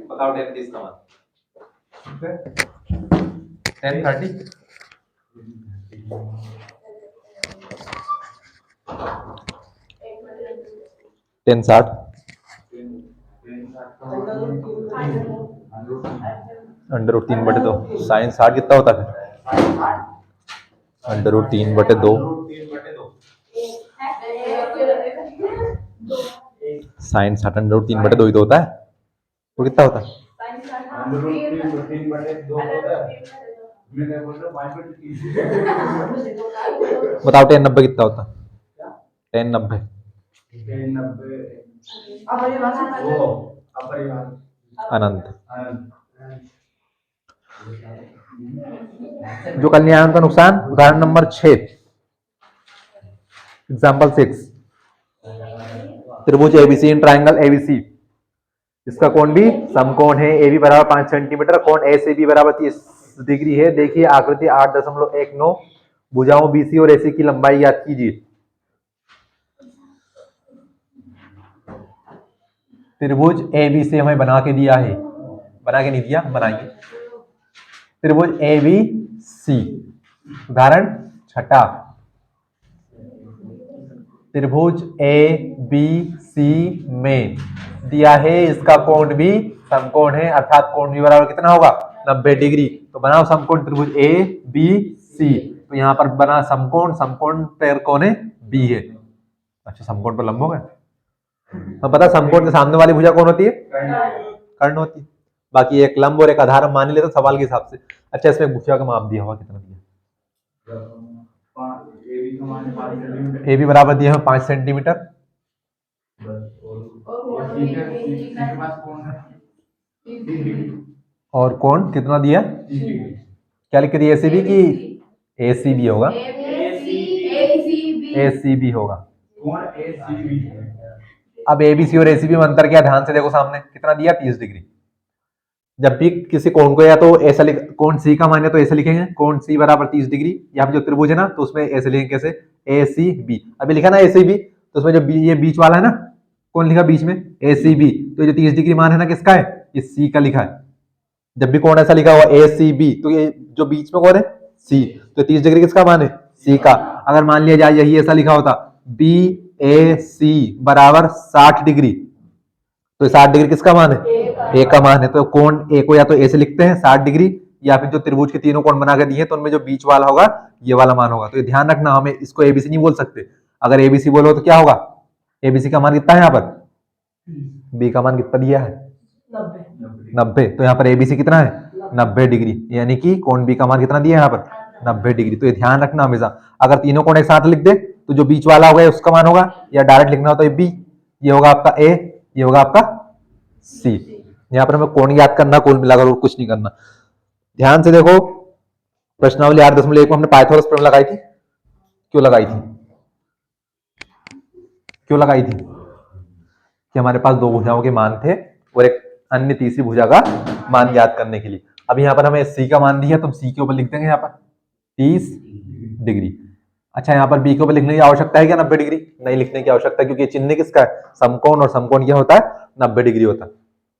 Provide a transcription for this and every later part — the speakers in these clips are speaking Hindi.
बताओ 10 30 का मान 10 30 10 60 √3/2 साइन 60 कितना होता है √3/2 साइन 60 √3/2 ही तो होता है वो कितना होता है बताओ 10 90 कितना होता है 10 90 अनंत जो कल्याण का नुकसान उदाहरण नंबर 6 एग्जाम्पल 6 त्रिभुज एबीसी इन ट्राइंगल एबीसी इसका कोण भी समकोण है ए बी बराबर 5 सेंटीमीटर कोण ए से बी बराबर 30 डिग्री है। देखिए आकृति 8.19 भुजाओं बीसी और एसी की लंबाई याद कीजिए। त्रिभुज एबीसी हमें बना के दिया है, बना के नहीं दिया, बनाएंगे। त्रिभुज एबीसी उदाहरण छठा त्रिभुज एबीसी में दिया है इसका कोण भी समकोण है अर्थात कोण भी बराबर कितना होगा 90 डिग्री। तो बनाओ समकोण त्रिभुज ए बी सी। तो यहाँ पर बना समकोण, समकोण पर कोण है बी है। अच्छा समकोण पर लंब हो गए। हम पता समकोण के सामने वाली भुजा कौन होती है कर्ण होती है। बाकी एक लंब और एक आधार हम मान लेते सवाल के हिसाब से। अच्छा इसमें भुजा का माप दिया हुआ कितना दिया ए बी बराबर दिया है 5 सेंटीमीटर और कोण कितना दिया क्या लिख दिया एसीबी की एसीबी होगा एसीबी होगा। अब एबीसी और एसीबी में अंतर क्या ध्यान से देखो सामने कितना दिया 30 डिग्री। जब भी किसी कोण को या तो ऐसा लिख कोण सी का मान है तो ऐसे लिखेंगे कोण सी बराबर 30 डिग्री। यहाँ पे जो त्रिभुज है ना तो उसमें ऐसे लिखेंगे कैसे ए सी बी। अभी लिखा ना ए सी बी तो उसमें जो ये बीच वाला है ना कौन लिखा बीच में ए सी बी। तो जो 30 डिग्री मान है ना किसका है ये सी का लिखा है। जब भी कोण ऐसा लिखा हुआ ए सी बी तो ये जो बीच में कौन है सी। तो 30 डिग्री किसका मान है सी का। अगर मान लिया जाए यही ऐसा लिखा होता बी ए सी बराबर 60 डिग्री तो 60 डिग्री किसका मान है ए का मान है। तो कोण ए को या तो ऐसे लिखते हैं 60 डिग्री या फिर जो त्रिभुज के तीनों कोण बना के दिए तो उनमें जो बीच वाला होगा ये वाला मान होगा। तो ये ध्यान रखना हमें इसको एबीसी नहीं बोल सकते। अगर एबीसी बोलो तो क्या होगा एबीसी का मान कितना है यहाँ पर बी का मान कितना दिया है 90। तो यहाँ पर एबीसी कितना है 90 डिग्री यानी कि कोण बी का मान कितना दिया है यहाँ पर 90 डिग्री। तो ये ध्यान रखना हमेशा। अगर तीनों कोण एक साथ लिख दे तो जो बीच वाला होगा उसका मान होगा या डायरेक्ट लिखना हो तो बी ये होगा आपका ए ये होगा आपका सी। यहाँ पर हमें कोण याद करना कुल मिलाकर और कुछ नहीं करना। ध्यान से देखो प्रश्नावली 8.1 को हमने पाइथागोरस प्रमेय लगाई थी। क्यों लगाई थी कि हमारे पास दो भुजाओं के मान थे और एक अन्य तीसरी भुजा का मान याद करने के लिए। अब यहाँ पर हमें सी का मान दिया तो हम सी के ऊपर लिख देंगे यहाँ पर 30 डिग्री। अच्छा यहाँ पर बी के ऊपर लिखने की आवश्यकता है क्या 90 डिग्री नहीं लिखने की आवश्यकता क्योंकि चिन्ह किसका है समकोण और समकोण क्या होता है 90 डिग्री होता है।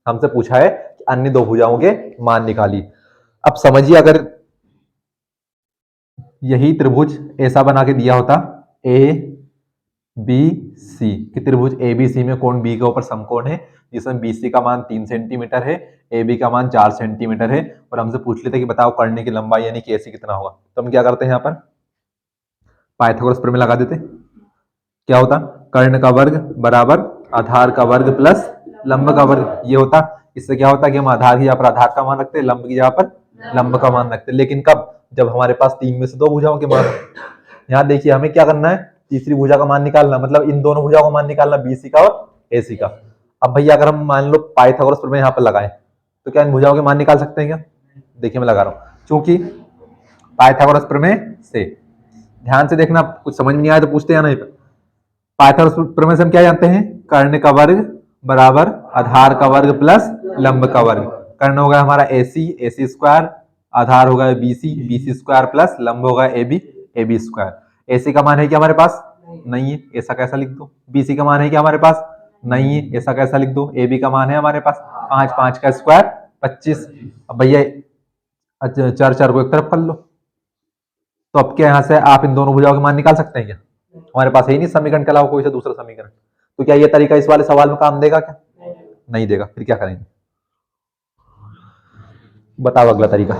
हमसे पूछा है कि अन्य दो भुजाओं के मान निकालिए। अब समझिए अगर यही त्रिभुज ऐसा बना के दिया होता ए बी सी कि त्रिभुज ए बी सी में कोण बी के ऊपर समकोण है जिसमें बीसी का मान 3 सेंटीमीटर है ए बी का मान 4 सेंटीमीटर है और हमसे पूछ लेते कि बताओ कर्ण की लंबाई यानी कि एसी कितना होगा। तो हम क्या करते हैं यहाँ पर पाइथागोरस प्रमेय लगा देते। क्या होता कर्ण का वर्ग बराबर आधार का वर्ग प्लस लंब का वर्ग ये होता। इससे क्या होता कि हम आधार की जगह पर आधार का मान रखते लंब की जगह पर लंब का मान रखते। लेकिन कब जब हमारे पास 3 में से 2 भुजाओं के मान। यहाँ देखिए हमें क्या करना है तीसरी भुजा का मान निकालना मतलब इन दोनों भुजाओं का मान निकालना बीसी का और एसी का। अब भैया अगर हम मान लो पाइथागोरस प्रमेय यहाँ पर लगाएं तो क्या इन भुजाओं के मान निकाल सकते हैं क्या। देखिए मैं लगा रहा हूँ क्योंकि पाइथागोरस प्रमेय से ध्यान से देखना कुछ समझ नहीं आया तो पूछते हैं नहीं। पाइथागोरस प्रमेय से हम क्या जानते हैं कर्ण का वर्ग बराबर आधार का वर्ग प्लस लंब का वर्ग। कर्ण होगा हमारा एसी एसी स्क्वायर आधार होगा BC, BC स्क्वायर प्लस लंब होगा AB, AB स्क्वायर। AC का मान है क्या हमारे पास? नहीं है, ऐसा कैसा लिख दो। BC का मान है क्या हमारे पास? नहीं है, ऐसा कैसा लिख दो। AB का मान है हमारे पास 5, 5 का स्क्वायर 25। अब भैया चार चार को एक तरफ कर लो, तो अब क्या यहाँ से आप इन दोनों भुजाओं के मान निकाल सकते हैं क्या? हमारे पास है ही नहीं समीकरण के अलावा कोई सा दूसरा समीकरण। तो क्या ये तरीका इस वाले सवाल में काम देगा क्या? नहीं देगा। फिर क्या करेंगे बताओ अगला तरीका।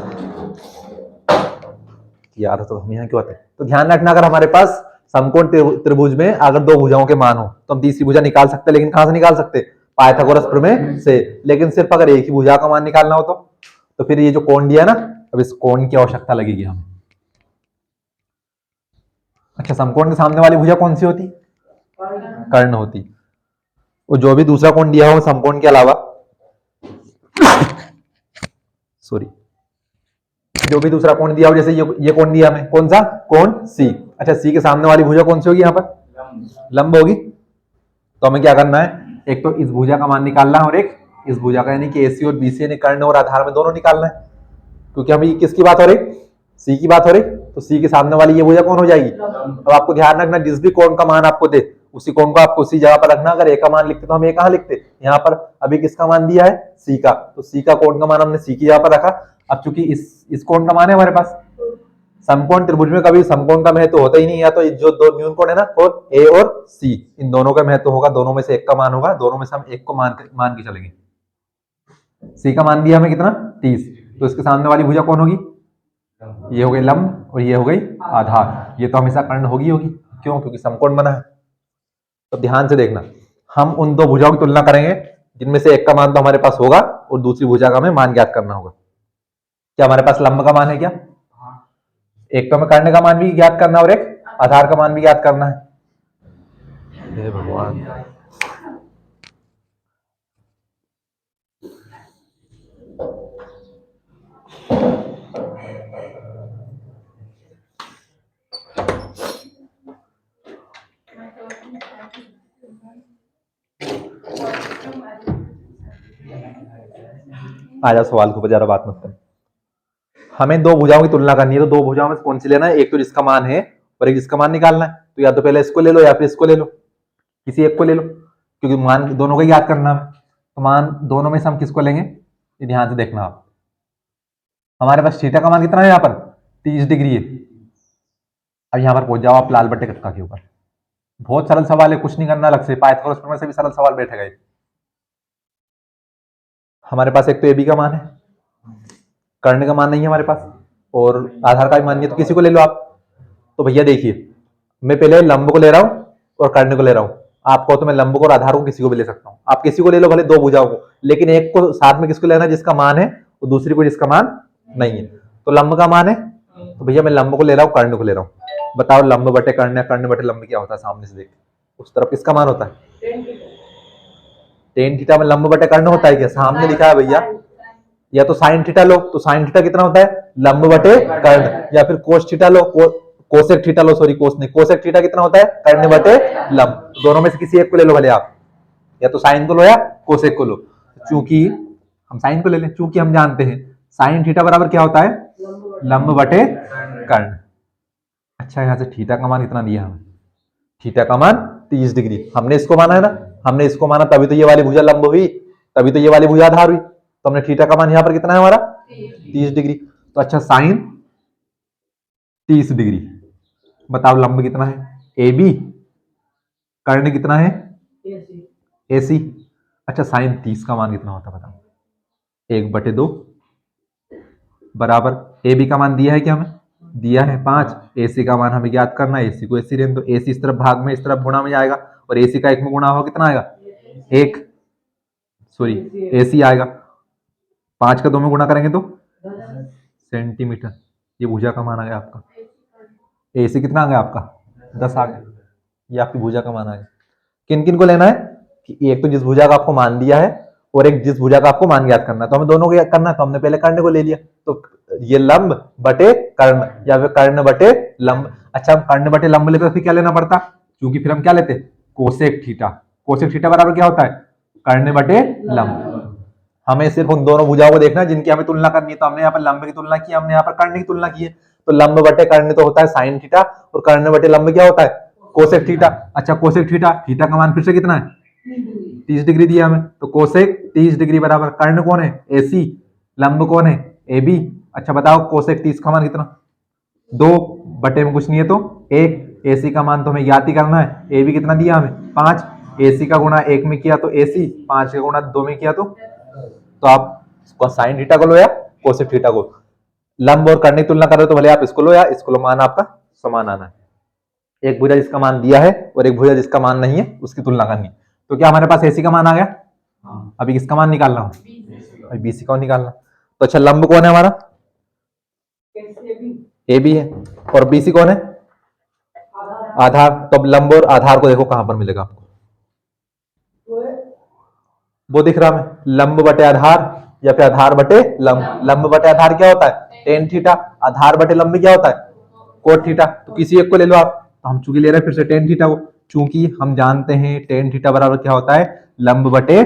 यार तो हम यहाँ क्यों आते हैं? तो ध्यान रखना, अगर हमारे पास समकोण त्रिभुज में अगर दो भुजाओं के मान हो तो हम तीसरी भुजा निकाल सकते हैं, लेकिन कहां से निकाल सकते? पाइथागोरस प्रमेय से। लेकिन सिर्फ अगर एक ही भुजा का मान निकालना हो तो फिर ये जो कोण दिया ना, अब इस कोण की आवश्यकता लगेगी हमें। अच्छा, समकोण के सामने वाली भुजा कौन सी होती? कर्ण होती। वो जो भी दूसरा कोण दिया हो समकोण के अलावा, सॉरी, जो भी दूसरा कोण दिया हो, जैसे ये कोण दिया हमें, कौन सा कोण? C। अच्छा, C के सामने वाली भुजा कौन सी होगी? यहाँ पर लंब होगी। तो हमें क्या करना है? एक तो इस भुजा का मान निकालना है और एक इस भुजा का, यानी कि AC और BC यानी कर्ण और आधार में दोनों निकालना है। क्योंकि हम किसकी बात हो रही? C की बात हो रही। तो C के सामने वाली ये भुजा कौन हो जाएगी? अब आपको ध्यान रखना, जिस भी कोण का मान आपको दे उसी कोण को आपको उसी जगह पर रखना। अगर A का मान लिखते तो हम A कहाँ लिखते? यहाँ पर। अभी किसका मान दिया है? C का। तो C का कोण का मान हमने C की जगह पर रखा। अब चूंकि इस कोण का मान है हमारे पास, समकोण त्रिभुज में कभी समकोण का महत्व होता ही नहीं, या तो जो दो न्यून कोण है ना, और A और C, इन दोनों का महत्व होगा, दोनों में से एक का मान होगा, दोनों में से हम एक को मान के चलेंगे। C का मान दिया हमें कितना? 30। तो इसके सामने वाली भुजा कौन होगी? ये हो गई लंब और ये हो गई आधार। ये तो हमेशा कर्ण होगी। क्यों? क्योंकि समकोण बना है। तो ध्यान से देखना, हम उन दो भुजाओं की तुलना करेंगे जिनमें से एक का मान तो हमारे पास होगा और दूसरी भुजा का हमें मान ज्ञात करना होगा। क्या हमारे पास लंब का मान है क्या? एक तो हमें कर्ण का मान भी ज्ञात करना और एक आधार का मान भी ज्ञात करना है। हे भगवान, आजा सवाल को ज्यादा बात मत कर। हमें दो भुजाओं की तुलना करनी है, तो दो भुजाओं में कौन सी लेना है? एक तो जिसका मान है और एक जिसका मान निकालना है। तो या तो पहले इसको ले लो या फिर इसको ले लो, किसी एक को ले लो, क्योंकि मान दोनों को याद करना है। तो मान दोनों में से हम किसको लेंगे? ये ध्यान से देखना आप। हमारे पास थीटा का मान कितना है? यहाँ पर 30 डिग्री है। अब यहाँ पर पहुंच जाओ आप लाल बट्टे कक्का के ऊपर। बहुत सरल सवाल है, कुछ नहीं करना अलग से, पाइथागोरस प्रमेय से भी सरल सवाल बैठेगा। हमारे पास एक तो AB का मान है, कर्ण का मान नहीं है हमारे पास, और आधार का भी मान नहीं है, तो किसी को ले लो आप। तो भैया देखिए, मैं पहले लंब को ले रहा हूं और कर्ण को ले रहा हूं। आपको तो मैं लंब को और आधार को किसी को भी ले सकता हूं। आप किसी को ले लो, भले दो भुजाओं को, लेकिन एक को साथ में किसको लेना? जिसका मान है, और दूसरी को जिसका मान नहीं है। तो लंब का मान है, तो भैया मैं लंब को ले रहा हूँ, कर्ण को ले रहा हूँ। बताओ लंब बटे कर्ण या कर्ण बटे लंब क्या होता है? सामने से देख, उस तरफ किसका मान होता है? टेन थीटा में लंब बटे कर्ण होता है क्या? सामने लिखा है भैया। या तो साइन थीटा लो, तो साइन थीटा कितना होता है? लंब बटे कर्ण। या फिर कोस थीटा लो, कोसेक थीटा लो, सॉरी कोस नहीं, कोसेक थीटा कितना होता है? कर्ण बटे लंब। दोनों में से किसी एक को ले लो भले आप, या तो साइन को लो या कोसेक को लो। चूंकि हम साइन को ले लें, चूंकि हम जानते हैं साइन थीटा बराबर क्या होता है? लंब बटे कर्ण। अच्छा, यहाँ से थीटा का मान कितना दिया हमें? थीटा का मान 30 डिग्री। हमने इसको माना है ना, हमने इसको माना, तभी तो ये वाली भुजा लंब हुई, तभी तो ये वाली भुजा आधार हुई। तो हमने थीटा का मान यहाँ पर कितना है हमारा? 30 डिग्री। तो अच्छा, साइन 30 डिग्री। बताओ लंब कितना है? AB। कर्ण कितना है? AC। अच्छा, साइन 30 का मान कितना होता है बताओ? 1/2 बराबर AB का मान दिया है क्या हमें? दिया है 5। AC का मान हमें ज्ञात करना है। AC को AC रहने दो, AC इस तरफ भाग में, इस तरफ गुणा में जाएगा, और AC का 1 में गुणा होगा, कितना आएगा? 1, सॉरी AC आएगा। 5 का 2 में गुणा करेंगे तो सेंटीमीटर। ये भुजा का मान आ गया आपका। AC कितना आ गया आपका? 10 आ गया। ये आपकी भुजा का मान आ गया। किन किन को लेना है? कि एक तो जिस भुजा का आपको मान दिया है और एक जिस भुजा का आपको मान ज्ञात करना है। तो हमें दोनों को करना है, तो हमने पहले कर्ण को ले लिया। तो ये लंब बटे कर्ण या फिर कर्ण बटे लंब। अच्छा, हम कर्ण बटे लंब लेते तो फिर क्या लेना पड़ता? क्योंकि फिर हम क्या लेते? Cosec theta. कोसेक थीटा बराबर क्या होता है? कर्ण बटे लंब। हमें सिर्फ उन दोनों भुजाओं को देखना है जिनकी हमें तुलना करनी है। तो हमने यहाँ पर लंब की तुलना की, हमने यहाँ पर कर्ण की तुलना की है। तो लंब बटे कर्ण तो होता है साइन थीटा, और कर्ण बटे लंब क्या होता है? Cosec theta. अच्छा, कोसेक थीटा, थीटा का मान फिर से कितना है? 30 डिग्री दिया हमें, तो कोसेक 30 डिग्री बराबर कर्ण कौन है? AC, लंब कौन है? AB। अच्छा बताओ कोसेक 30 का मान कितना? 2 बटे में कुछ नहीं है तो 1। AC का मान तो हमें याद ही करना है। AB कितना दिया हमें? 5। AC का गुणा 1 में किया तो AC, 5 का गुणा 2 में किया तो आप साइन थीटा को लो या कोसेक थीटा को। लंब और कर्ण की तुलना कर रहे हो तो भले आप इसको लो या इसको लो, मान आपका समान आना है। एक भुजा जिसका मान दिया है और एक भुजा जिसका मान नहीं है उसकी तुलना करनी। तो क्या हमारे पास AC का मान आ गया? अभी किसका मान निकालना हो? अभी BC का निकालना। तो अच्छा, लंब कौन है हमारा? AB है, और BC कौन है? आधार। तो अब लंब और आधार को देखो कहां पर मिलेगा आपको, वो दिख रहा है लंब बटे आधार या फिर आधार बटे लंब। लंब बटे आधार क्या होता है? Tan theta. आधार बटे लंब क्या होता है? Cot theta. तो किसी एक को ले लो आप। तो हम चूंकि ले रहे हैं फिर से टेन थीटा को, चूंकि हम जानते हैं टेन थीटा बराबर क्या होता है? लंब बटे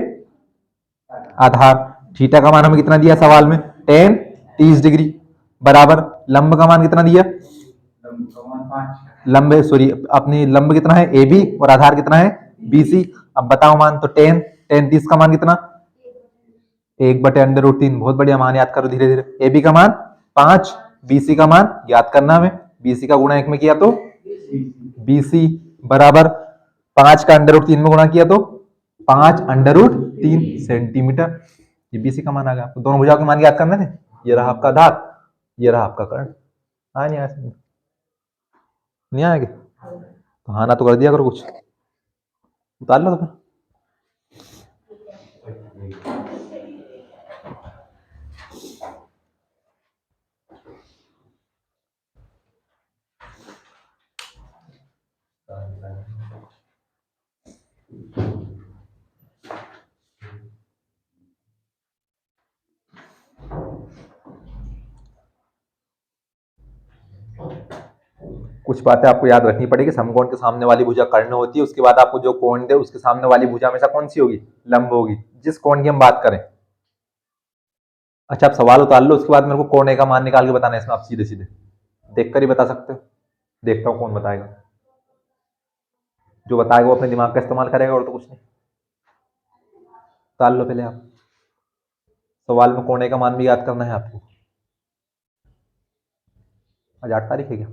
आधार। थीटा का मान हमें कितना दिया सवाल में? टेन 30 डिग्री बराबर लंब का मान कितना दिया? लंब सॉरी अपनी लंब कितना है? AB, और आधार कितना है? BC। अब बताओ मान, तो टेन 30 का मान कितना? 1/√3। बहुत बढ़िया, मान याद करो धीरे धीरे। AB का मान 5, BC का मान याद करना हमें, BC का गुणा 1 में किया तो BC बराबर 5 का √3 में गुणा किया तो 5√3 सेंटीमीटर। ये BC का मान आ गया। आपको दोनों भुजाओं के मान याद करने थे। ये रहा आपका आधार, ये रहा आपका कर्ण। नहीं आया? नहीं आएगा? तो हाँ ना तो कर दिया करो, कुछ उतार लो तो फिर। कुछ बातें आपको याद रखनी पड़ेगी। समकोण के सामने वाली भुजा कर्ण होती है, उसके बाद आपको जो कोण दे उसके सामने वाली भुजा हमेशा कौन सी होगी? लंब होगी, जिस कोण की हम बात करें। अच्छा, आप सवाल उतार लो, उसके बाद मेरे को कोण ए का मान निकाल के बताना है। इसमें आप सीधे सीधे देखकर ही बता सकते हो। देखता हूँ कौन बताएगा। जो बताएगा वो अपने दिमाग का इस्तेमाल करेगा और तो कुछ नहीं। उतार लो पहले आप। सवाल में कोण ए का मान भी याद करना है आपको। आज 8 तारीख है क्या?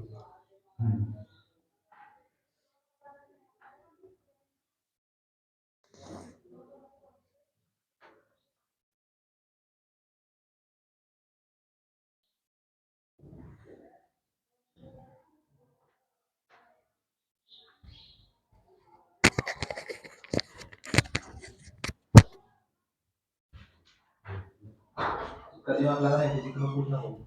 कल दिमाग लगाना है, किसी को पूछना होगा।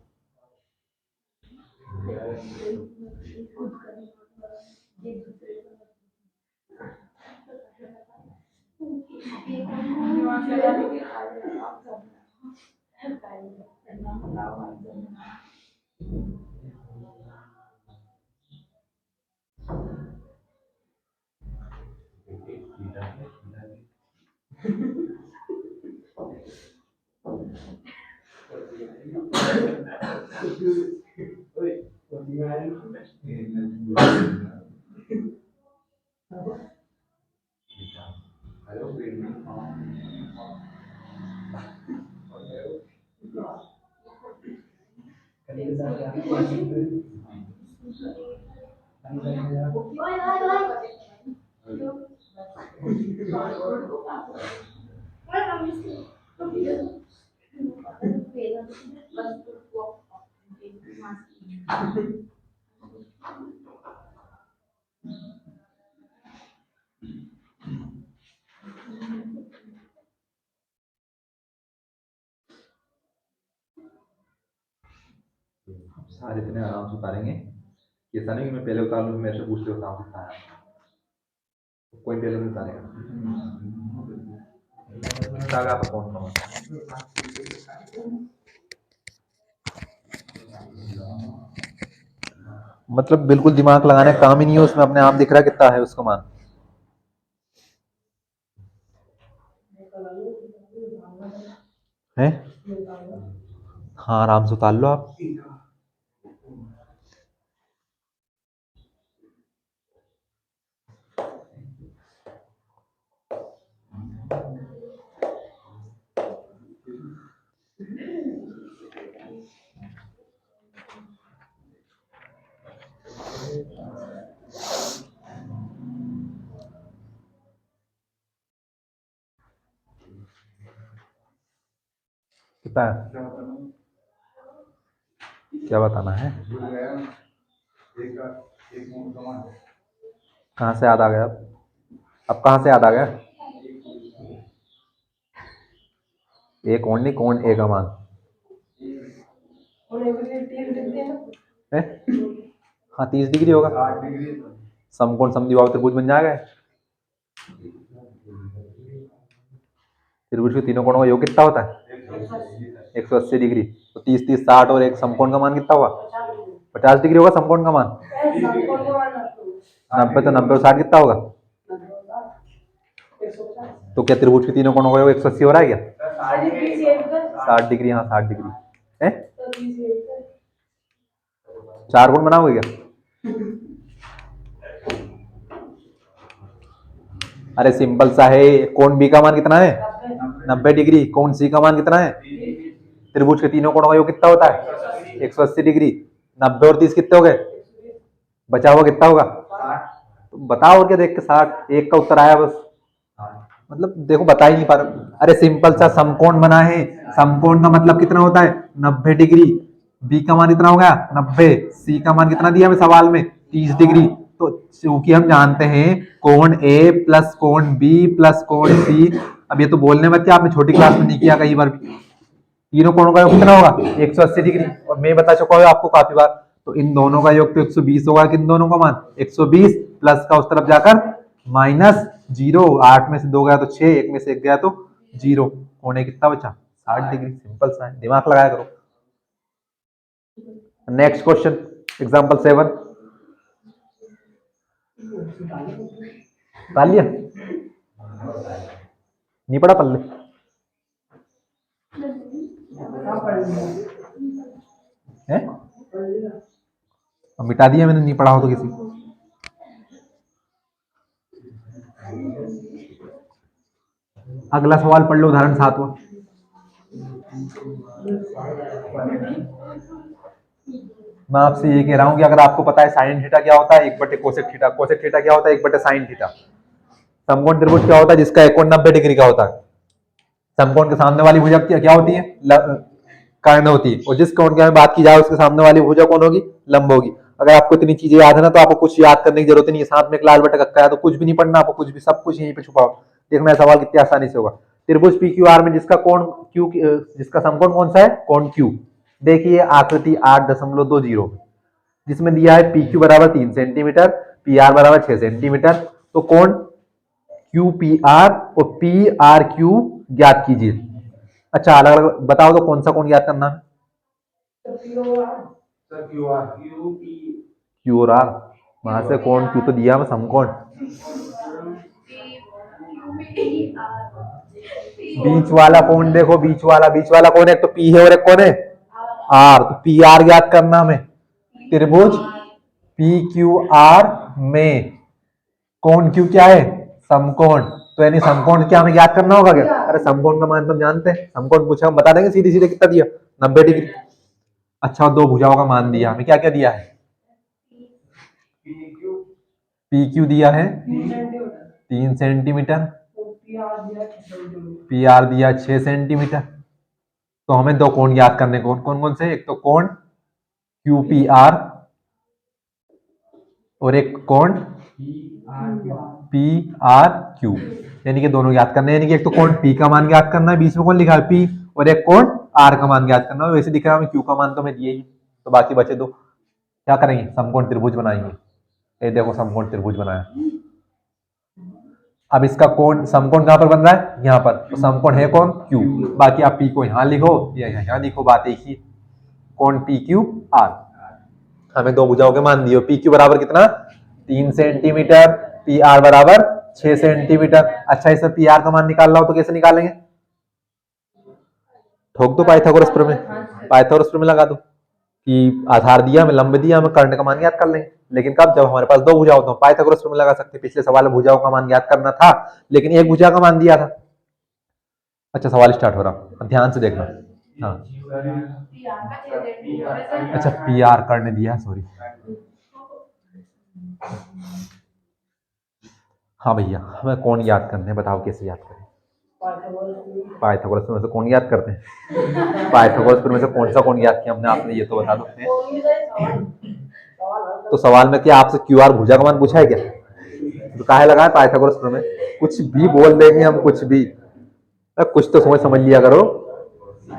सारे इतने आराम से उतारेंगे, ऐसा नहीं कि मैं पहले उतार लूँ मेरे से पूछ ले उतार सकता है। कोई पहले नहीं उतारेगा। आपका कौन सा मतलब बिल्कुल दिमाग लगाने का काम ही नहीं है उसमें, अपने आप दिख रहा है कितना है उसका मान। है। हाँ आराम से उतार लो आप। कितना है? क्या बताना है? कहाँ से याद आ गया अब कहाँ से याद आ गया? ए कौन नहीं, कौन ए का मान है? हाँ 30 डिग्री होगा। समकोण समद्विबाहु त्रिभुज बन जाएगा। त्रिभुज के तीनों कोणों का योग कितना होता है? 180 डिग्री। तो 30 30 60 और एक समकोण का मान कितना हुआ? 50 डिग्री होगा समकोण का मान। 90 तो 90 और 60 कितना होगा? तो क्या त्रिभुज के तीनों कोणों का योग 180 हो रहा है क्या? 60 डिग्री। हाँ 60 डिग्री है। 4 गुण बनाओगे क्या? अरे सिंपल सा है। कोण बी का मान कितना है? 90 डिग्री। कोण सी का मान कितना है? त्रिभुज के तीनों कोणों का योग कितना होता है? 180 डिग्री। 90 और 30 कितने हो गए? बचा हुआ कितना होगा? तो बताओ और क्या देख के 60। एक का उत्तर आया बस। मतलब देखो बता ही नहीं पा रहा। अरे सिंपल सा समकोण बना है। समकोण का मतलब कितना होता है? 90 डिग्री। बी का मान कितना हो गया? 90। सी का मान कितना दिया हमें सवाल में? 30 डिग्री। तो चूंकि हम जानते हैं कोण ए प्लस कोण बी प्लस कोण सी। अब ये तो बोलने मत, आपने छोटी क्लास में नहीं किया कई बार भी। तीनों कोणों का योग कितना होगा? 180 डिग्री। और मैं बता चुका हूँ आपको काफी बार। तो इन दोनों का योग तो 120 होगा। किन दोनों का मान? 120 प्लस का उस तरफ जाकर माइनस 0। 8 में से 2 गया तो 6, 1 में से 1 गया तो 0। कोण कितना बचा? 60 डिग्री। सिंपल सा है, दिमाग लगाया करो। Next question example 7। डाल लिया? नहीं पढ़ा पल्ले? है? मिटा दिया मैंने, नहीं पढ़ा हो तो किसी को। अगला सवाल पढ़ लो, उदाहरण 7वां। मैं आपसे ये कह रहा हूं कि अगर आपको पता है साइन थीटा क्या होता है 1/cos थीटा, कोसेक थीटा क्या होता है 1/sin थीटा, समकोण त्रिभुज क्या होता है जिसका कोण 90 डिग्री का होता है, समकोण के सामने वाली भुजा क्या होती है? कर्ण होती है। और जिस कोण की हमें बात की जाए उसके सामने वाली भुजा कौन होगी? लंब होगी। अगर आपको इतनी चीजें याद है ना तो आपको कुछ याद करने की जरूरत नहीं है। साथ में एक लाल बटन रखा है तो कुछ भी नहीं पढ़ना आपको, कुछ भी, सब कुछ यहीं पे छुपा हो। देखना है सवाल कितनी आसानी से होगा। त्रिभुज पी क्यू आर में जिसका कोण क्यू, जिसका समकोण कौन सा है? कोण क्यू। देखिए आकृति 8.20 जिसमें दिया है पी क्यू बराबर 3 सेंटीमीटर, पी आर बराबर 6 सेंटीमीटर। तो कोण क्यू पी आर और पी आर क्यू ज्ञात कीजिए। अच्छा अलग अलग बताओ तो कौन सा कोण ज्ञात करना है? क्यू और आर। वहां से कोण क्यू तो दिया मैं समकोण। बीच वाला कोण देखो, बीच वाला कौन है? एक तो पी है और एक कौन है? आर। तो पी आर ज्ञात करना हमें। त्रिभुज पी क्यू आर में कोण क्यू क्या है? समकोण। तो यानी समकोण क्या हमें ज्ञात करना होगा क्या? अरे समकोण का मान तो हम जानते हैं, समकोण पूछा हम बता देंगे सीधे सीधे। कितना दिया? 90 डिग्री। अच्छा दो भुजाओं का मान दिया हमें, क्या क्या दिया है? पी क्यू दिया है 3 सेंटीमीटर, पी आर दिया 6 सेंटीमीटर। तो हमें दो कोण ज्ञात करने को, कौन कौन से? एक तो कोण क्यू पी आर और एक कोण पी आर क्यू, यानी कि दोनों ज्ञात करने। यानी कि एक तो कोण पी का मान ज्ञात करना है, बीच में कौन लिखा है? पी। और एक कोण आर का मान ज्ञात करना है। वैसे दिख रहा है क्यू का मान तो मैं दिए ही, तो बाकी बचे दो। क्या करेंगे? समकोण त्रिभुज बनाएंगे। ये देखो समकोण त्रिभुज बनाया। अब इसका कोण समकोण कहां पर बन रहा है? यहाँ पर। तो समकोण है कौन? क्यू। बाकी आप पी को यहां लिखो या यहाँ लिखो, बात एक ही। कोण पी क्यू आर। हमें दो भुजाओं के मान दिए। पी क्यू बराबर कितना? 3 सेंटीमीटर, पी आर बराबर 6 सेंटीमीटर। अच्छा इसे पी आर का मान निकाल रहा हो तो कैसे निकालेंगे? ठोक दो पाइथागोरस प्रमेय, पाइथागोरस प्रमेय लगा दो कि आधार दिया, हमें लंब दिया, हमें कर्ण का मान ज्ञात कर लेंगे। लेकिन कब? जब हमारे पास दो भुजा हो तो पाइथागोरस प्रमेय लगा सकते हैं। पिछले सवाल में भुजाओं का मान ज्ञात करना था, लेकिन एक भुजा का मान दिया था। अच्छा, सवाल स्टार्ट हो रहा, अब ध्यान से देखना। हाँ, अच्छा, पी आर कर्ण दिया, सॉरी। हाँ भैया, हमें कौन याद करने हैं, बताओ कैसे याद करें? पाइथागोरस प्रमेय से कौन याद करते हैं? पाइथागोरस प्रमेय से कौन सा कौन याद किया हमने, आपने ये तो बता दो। तो सवाल में क्या आपसे क्यू आर भुजा का मान पूछा है क्या? तो काहे लगा है पाइथागोरस प्रमेय? कुछ भी बोल देंगे हम, कुछ भी। कुछ तो समझ लिया करो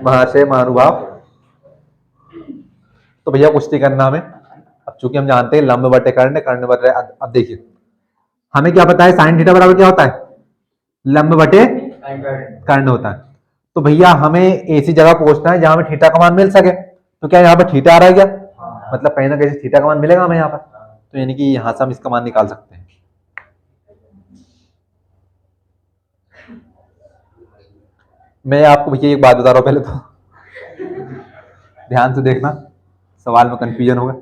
महाशय महानुभाव। तो भैया कुछ नहीं करना हमें, अब चूंकि हम जानते हैं लंब बटे कर्ण, कर्ण बटे, अब देखिए हमें क्या पता है, साइन थीटा बराबर क्या होता है? लंब बटे कर्ण होता है। तो भैया हमें ऐसी जगह पहुंचना है जहां हमें थीटा का मान मिल सके। तो क्या यहाँ पर थीटा आ रहा है क्या? मतलब कहीं ना कहीं थीटा का मान मिलेगा हमें यहाँ पर, तो यानी कि यहां से हम इसका मान निकाल सकते हैं। मैं आपको भैया एक बात बता रहा हूं, पहले तो ध्यान से देखना, सवाल में कंफ्यूजन होगा।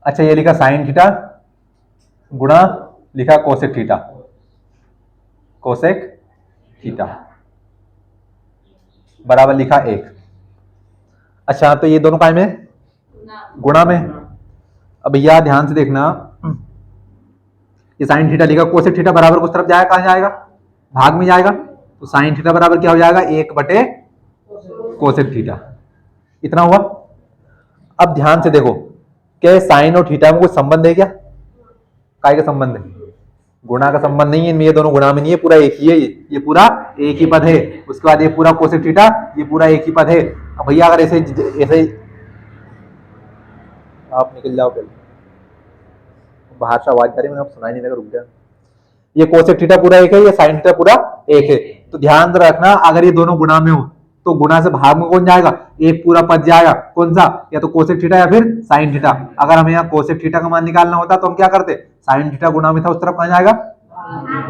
अच्छा, ये लिखा साइन थीटा गुणा लिखा कोसेक थीटा, कोसेक थीटा बराबर लिखा 1। अच्छा, तो ये दोनों काय में? गुणा में। अब भैया ध्यान से देखना, ये साइन थीटा लिखा, कोसेक थीटा बराबर उस तरफ जाएगा, कहां जाएगा? भाग में जाएगा। तो साइन थीटा बराबर क्या हो जाएगा? 1 बटे कोसेक थीटा, इतना हुआ। अब ध्यान से देखो, क्या साइन और थीटा में कोई संबंध है क्या? काय का संबंध है? गुणा का संबंध नहीं है इनमें, ये दोनों गुणा में नहीं है, पूरा एक ही है, ये पूरा एक ही पद है। उसके बाद ये पूरा कोसेक थीटा, ये पूरा एक ही पद है। अब भैया अगर ऐसे ऐसे आप निकल जाओ, पहले बाहर से आवाज आ रही है, मैंने आप सुनाई नहीं देगा, रुक जा। ये कोसेक थीटा पूरा एक है, ये साइन थीटा पूरा एक है। तो ध्यान रखना, अगर ये दोनों गुणा में हो तो गुणा से भाग में कौन जाएगा? एक पूरा पद जाएगा, कौन सा? या तो कोसेक थीटा या फिर साइन थीटा। अगर हमें यहाँ कोसेक थीटा का मान निकालना होता तो हम क्या करते? साइन थीटा गुणा में था, उस तरफ कहां जाएगा?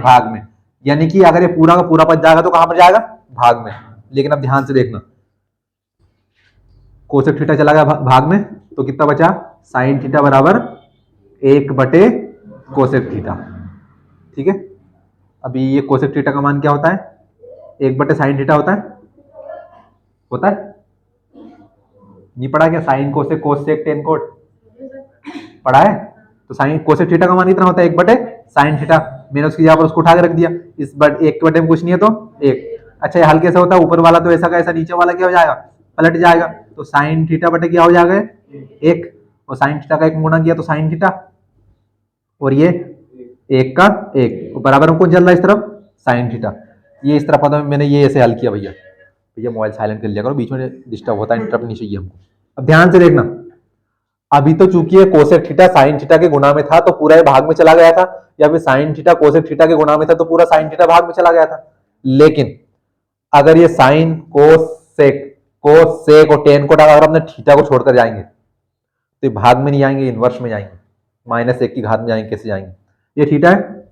भाग में। यानी कि अगर ये पूरा का पूरा पद जाएगा तो कहां पर जाएगा? भाग में। लेकिन अब ध्यान से देखना, कोसेक थीटा चला गया भाग में, तो कितना बचा? साइन थीटा बराबर 1 बटे कोसेक थीटा। ठीक है, अभी ये कोसेक थीटा का मान क्या होता है? 1 बटे साइन थीटा होता है, होता है? नहीं पढ़ा क्या? Sine cosec cosec tan cot पढ़ा है? तो साइन कोसेक थीटा का मान कितना होता है? 1 बटे साइन थीटा। मैंने उसकी जगह पर उसको उठा के रख दिया, इस बट 1 बटे में कुछ नहीं है तो 1। अच्छा, ये हल्के से होता है, ऊपर वाला तो ऐसा का ऐसा, नीचे वाला क्या हो जाएगा? पलट जाएगा। तो साइन थीटा बटे क्या हो जाएगा? 1, और साइन थीटा का 1 गुणा किया तो साइन थीटा, और ये 1 का 1 बराबर में कौन चल रहा है? इस तरफ साइन थीटा। ये इस तरफ मैंने ये ऐसे हल किया। भैया भैया मोबाइल साइलेंट कर लिया करो, बीच में डिस्टर्ब होता है, इंटरप्ट नहीं चाहिए हमको। अब ध्यान से देखना, अभी तो चूंकि ये कोसेक थीटा साइन थीटा के गुणा में था तो पूरा भाग में चला गया था, या फिर साइन थीटा कोसेक थीटा के गुणा में था तो पूरा साइन थीटा भाग में चला गया था। लेकिन अगर ये साइन कोसेक और टेन कोट अगर अपने थीटा को छोड़कर जाएंगे तो ये भाग में नहीं जाएंगे, इनवर्स में जाएंगे, -1 की घात में जाएंगे। कैसे जाएंगे? ये थीटा है,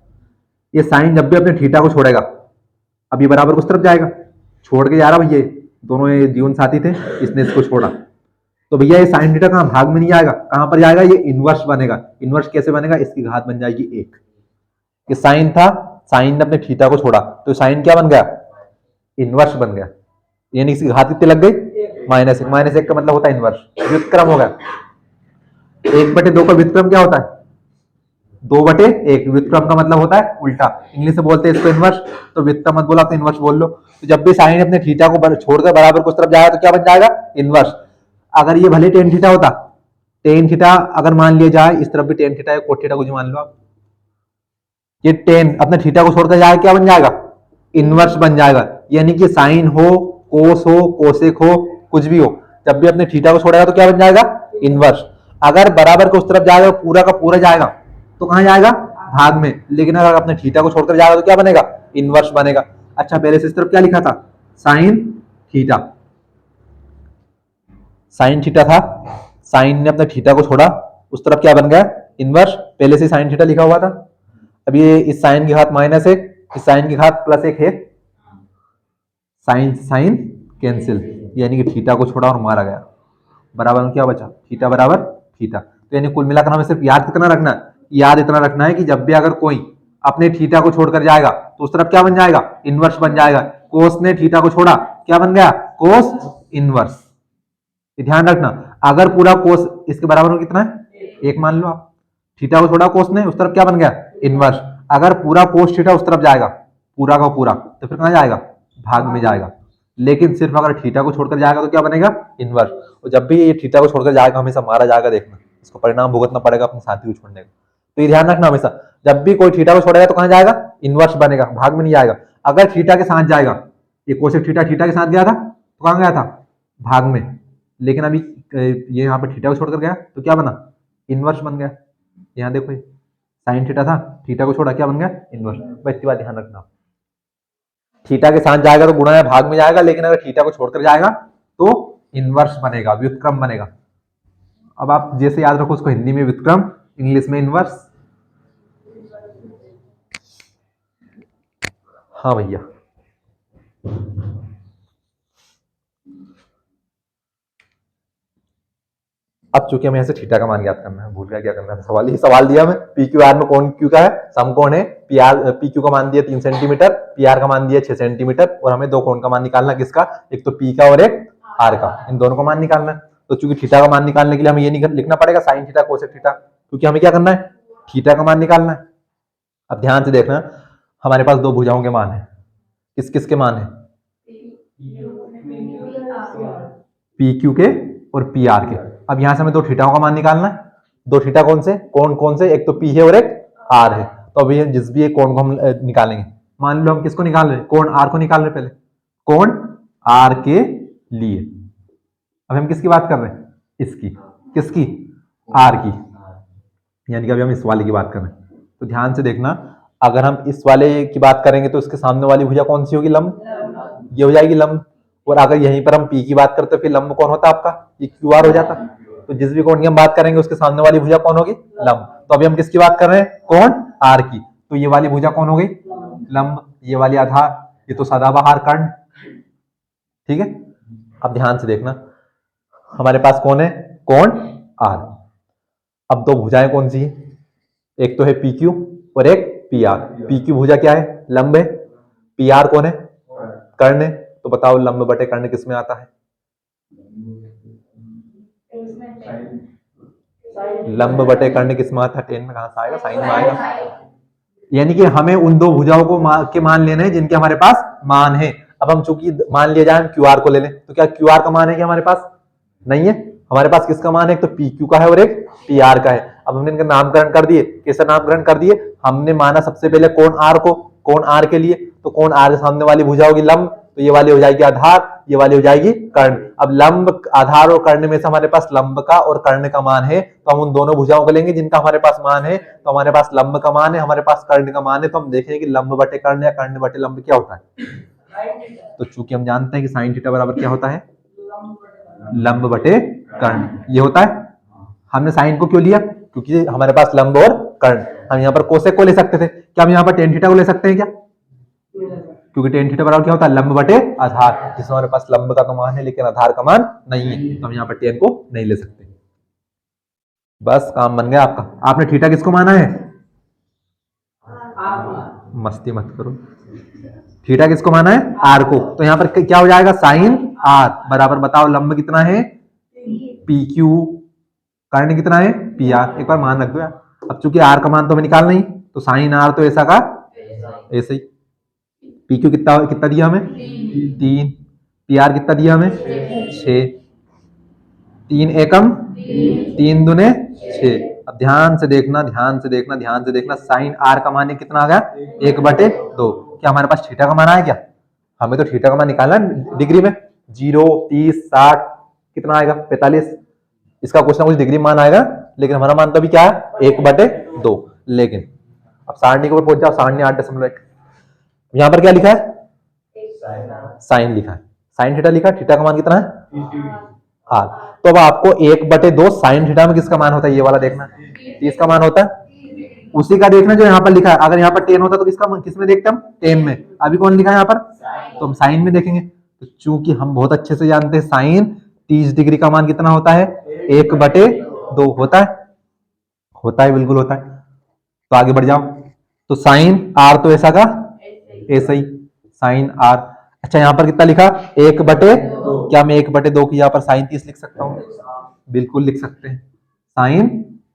ये साइन जब भी अपने थीटा को छोड़ेगा, अब ये बराबर उस तरफ जाएगा, छोड़ के जा रहा भैया, दोनों ये जीवन साथी थे, इसने इसको छोड़ा, तो भैया ये साइन थीटा कहां? भाग में नहीं जाएगा, कहां पर जाएगा? ये इनवर्स बनेगा। इनवर्स कैसे बनेगा? इसकी घात बन जाएगी 1। ये साइन था, साइन ने अपने थीटा को छोड़ा तो साइन क्या बन गया? इनवर्स बन गया। यानी इसकी घात कितनी लग गई? -1। -1 का मतलब होता है इनवर्स, व्युत्क्रम हो गया। 1 बटे 2 का व्युत्क्रम क्या होता है? 2 बटे 1। व्युत्क्रम का मतलब होता है उल्टा, इंग्लिश में बोलते हैं इसको इनवर्स, तो व्युत्क्रम मत बोला तो इनवर्स बोल लो। तो जब भी साइन अपने थीटा को छोड़कर बराबर को उस तरफ जाएगा तो क्या बन जाएगा? इनवर्स। अगर ये भले टेन थीटा होता, टेन थीटा अगर मान लिया जाए, इस तरफ भी टेन थीटा है, कोट थीटा कुछ मान लो आप, ये टेन अपने थीटा को छोड़कर जाएगा, क्या बन जाएगा? इनवर्स बन जाएगा। यानी कि साइन हो, कोस हो, कोसेक हो, कुछ भी हो, जब भी अपने थीटा को छोड़ेगा तो क्या बन जाएगा? इनवर्स। अगर बराबर को उस तरफ जाएगा, पूरा का पूरा जाएगा तो कहां जाएगा? भाग में। लेकिन अगर अपने थीटा को छोड़कर जाएगा तो क्या बनेगा? इनवर्स बनेगा। अच्छा, पहले से इस तरफ क्या लिखा था? साइन थीटा, साइन थीटा था, साइन ने अपने थीटा को छोड़ा, उस तरफ क्या बन गया? इनवर्स। पहले से साइन थीटा लिखा हुआ था। अब ये इस साइन की घात -1, इस साइन की घात +1 है, साइन साइन कैंसिल, यानी कि थीटा को छोड़ा और मारा गया, बराबर में क्या बचा, थीटा बराबर थीटा। तो यानी कुल मिलाकर हमें सिर्फ याद कितना रखना है, याद इतना रखना है कि जब भी अगर कोई अपने थीटा को छोड़कर जाएगा तो उस तरफ क्या बन जाएगा, इनवर्स बन जाएगा। कोस ने थीटा को छोड़ा, क्या बन गया, कोस इनवर्स। ध्यान रखना, अगर पूरा कोस इसके बराबर में कितना है, एक मान लो आप, थीटा को छोड़ा कोस ने, उस तरफ क्या बन गया, इनवर्स। अगर पूरा कोस थीटा उस तरफ जाएगा, पूरा का पूरा, तो फिर कहां जाएगा, भाग में जाएगा। लेकिन सिर्फ अगर थीटा को छोड़कर जाएगा तो क्या बनेगा, इनवर्स। और जब भी ये थीटा को छोड़कर जाएगा हमेशा मारा जाएगा, देखना इसको परिणाम भुगतना पड़ेगा अपने साथी को छोड़ने का। तो ये ध्यान रखना, हमेशा जब भी कोई थीटा को छोड़ेगा तो कहां जाएगा, इनवर्स बनेगा, भाग में नहीं जाएगा। अगर थीटा के साथ जाएगा, ये कोसेक थीटा थीटा के साथ गया था तो कहां गया था, भाग में। लेकिन अभी ये यहाँ पे थीटा को छोड़कर गया तो क्या बना, इनवर्स बन गया। यहाँ देखो साइन थीटा था, थीटा को छोड़ा, क्या बन गया, इनवर्स। बस इतनी बात ध्यान रखना, थीटा के साथ जाएगा तो गुणा या भाग में जाएगा, लेकिन अगर थीटा को छोड़कर जाएगा तो इनवर्स बनेगा, व्युत्क्रम बनेगा। अब आप जैसे याद रखो उसको, हिंदी में व्युत्क्रम, इंग्लिश में इनवर्स। हाँ भैया, अब चूंकि हमें ऐसे थीटा का मान ज्ञात करना है, भूल गया क्या करना है, सवाल ही सवाल दिया हमें, पी क्यू आर में कौन क्यू का है, समकोण है, पी आर पी क्यू का मान दिया 3 सेंटीमीटर, पी आर का मान दिया 6 सेंटीमीटर, और हमें दो कोण का मान निकालना, किसका, एक तो पी का और एक आर का, इन दोनों का मान निकालना है। तो चूंकि थीटा का मान निकालने के लिए हमें ये लिखना पड़ेगा साइन थीटा कोसेक थीटा, क्योंकि हमें क्या करना है, थीटा का मान निकालना है। अब ध्यान से देखना, हमारे पास दो भुजाओं के मान है, किस किस के मान है, पी क्यू के और पी आर के। अब यहां से हमें दो थीटाओं का मान निकालना है, दो थीटा कौन से, कौन से, एक तो पी है और एक आर है। तो अभी जिस भी एक कोण को हम निकालेंगे, मान लो हम किसको निकाल रहे हैं, कोण आर को निकाल रहे, पहले कोण आर के लिए। अब हम किसकी बात कर रहे हैं, इसकी, किसकी, आर की, यानी कि अभी हम इस वाले की बात कर रहे हैं। तो ध्यान से देखना, अगर हम इस वाले की बात करेंगे तो इसके सामने वाली भुजा कौन सी होगी, लंब, ये हो जाएगी लंब। और अगर यहीं पर हम पी की बात करते तो फिर लंब कौन होता आपका, ये क्यू आर हो जाता। तो जिस भी कोण की हम बात करेंगे उसके सामने वाली भुजा कौन होगी, लंब। तो अभी हम किसकी बात कर रहे हैं, कोण आर की, तो ये वाली भुजा कौन हो गई, लंब, ये वाली आधार, ये तो सदाबहार कर्ण, ठीक है। अब ध्यान से देखना, हमारे पास कौन है, कोण आर। अब दो भुजाएं कौन सी है, एक तो है पी क्यू और एक पी आर। पी क्यू भुजा क्या है, लंब है, पी आर कौन है, कर्ण है। तो बताओ लंब बटे कर्ण किस में आता है, लंब बटे कर्ण किस में आता है, टेन में कहां से आएगा, साइन में आएगा। यानी कि हमें उन दो भुजाओं को के मान लेने हैं जिनके हमारे पास मान है। अब हम चूंकि मान लिया जाए क्यू आर को ले लें, तो क्या क्यू आर का मान है कि हमारे पास नहीं है, हमारे पास किसका मान है, एक तो पी क्यू का है और एक पी आर का है। अब हमने इनका नामकरण कर दिए, कैसा नामकरण कर दिए, हमने माना सबसे पहले कोण आर को, कोण आर के लिए, तो कोण आर के सामने वाली भुजा होगी लंब, तो ये वाली हो जाएगी आधार, ये वाली हो जाएगी कर्ण। अब लंब, आधार और कर्ण में से हमारे पास लंब का और कर्ण का मान है, तो हम उन दोनों भुजाओं को लेंगे जिनका हमारे पास मान है। तो हमारे पास लंब का मान है, हमारे पास कर्ण का मान है, तो हम देखेंगे कि लंब बटे कर्ण या कर्ण बटे लंब क्या होता है। तो चूंकि हम जानते हैं कि साइन थीटा बराबर क्या होता है, लंब बटे कर्ण, ये होता है। हमने साइन को क्यों लिया, क्योंकि हमारे पास लंब और कर्ण। हम यहाँ पर कोसेक को ले सकते थे, क्या हम यहाँ पर टेन थीटा को ले सकते हैं क्या, क्योंकि टेन थीटा बराबर क्या होता है, लंब बटे आधार, जिसमें हमारे पास लंब का तो मान है लेकिन आधार का मान नहीं है, तो हम यहाँ पर टेन को नहीं ले सकते। बस काम बन गया आपका। आपने थीटा किसको माना है, मस्ती मत करो, थीटा किसको माना है, आर को। तो यहाँ पर क्या हो जाएगा, साइन आर बराबर, बताओ लंब कितना है, पी क्यू, कर्ण कितना है, पी आर। एक बार मान रख दो यार। अब चूंकि आर का मान तो हमें निकालना ही, तो साइन आर तो ऐसा का ऐसे ही। पी क्यू कितना कितना दिया हमें, 3, पी आर कितना दिया हमें, 6, 3 एकम 3 दुने 6। अब ध्यान से देखना, ध्यान से देखना, ध्यान से देखना, साइन आर का मान कितना आ गया, 1/2। क्या हमारे पास थीटा का मान आया क्या, हमें तो थीटा का मान निकालना डिग्री में, 0, 30, 60 कितना आएगा, 45। इसका कुछ ना कुछ डिग्री मान आएगा, लेकिन हमारा मान तो अभी क्या है, 1/2। लेकिन अब सारणी के ऊपर पहुंच जाओ, सारणी 8.1। यहां पर क्या लिखा है, साइन लिखा है, साइन थीटा लिखा है, थीटा का मान कितना है, आर। तो अब आपको 1/2 साइन थीटा में किसका मान होता है, ये वाला देखना, 30 का मान होता है, उसी का देखना जो यहाँ पर लिखा है। अगर यहाँ पर 10 होता तो किसका किस में देखते हम, 10 में। अभी कौन लिखा है यहाँ पर, तो हम साइन में देखेंगे। तो चूंकि हम बहुत अच्छे से जानते हैं साइन 30 डिग्री का मान कितना होता है, 1/2 होता है बिल्कुल होता है। तो आगे बढ़ जाओ। तो साइन आर तो ऐसा का ऐसा ही साइन आर। अच्छा यहाँ पर कितना लिखा, 1/2। क्या मैं 1/2 की यहाँ पर साइन 30 लिख सकता हूँ? बिल्कुल लिख सकते हैं। साइन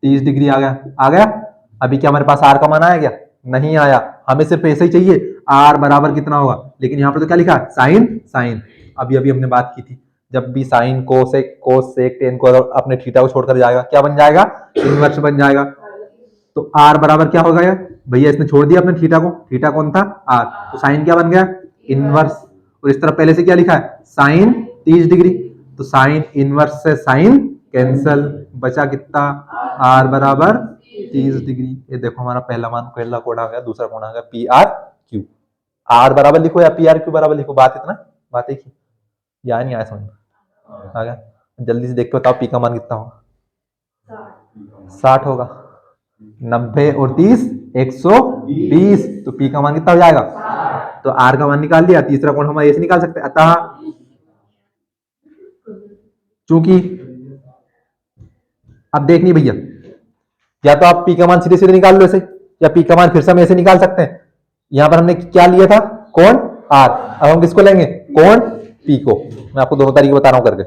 30 डिग्री आ गया, आ गया। अभी क्या हमारे पास आर का मान आया क्या? नहीं आया। हमें सिर्फ ऐसा ही चाहिए, आर बराबर कितना होगा। लेकिन यहाँ पर तो क्या लिखा, साइन साइन। अभी अभी हमने बात की थी, जब भी साइन कोस सेक टेन को अपने थीटा को छोड़कर जाएगा, क्या बन जाएगा, इनवर्स बन जाएगा। तो आर बराबर क्या हो गया भैया, इसने छोड़ दिया अपने थीटा को, थीटा कौन था, आर। तो साइन क्या बन गया, इनवर्स। और इस तरफ पहले से क्या लिखा है, साइन 30 डिग्री। तो साइन इनवर्स से साइन कैंसल, बचा कितना, आर बराबर 30 डिग्री। ये देखो हमारा पहला कोण आ गया, दूसरा कोण आ गया पी आर क्यू। आर बराबर लिखो या पी आर क्यू बराबर लिखो, बात एक ही। या नहीं आया समझ में, आ गया। जल्दी से देख के बताओ पी का मान कितना होगा, 60 होगा। 90 और 30 120। तो पी का मान कितना हो जाएगा, तो आर का मान निकाल दिया। तीसरा कोण हम ऐसे निकाल सकते हैं। अतः चूंकि अब देखनी भैया, या तो आप पी का मान सीधे सीधे निकाल लो ऐसे, या पी का मान फिर से हम ऐसे निकाल सकते हैं। यहां पर हमने क्या लिया था, कोण आर। अब हम किसको लेंगे, कोण पी को। मैं आपको दोनों तरीके बता रहा हूं करके।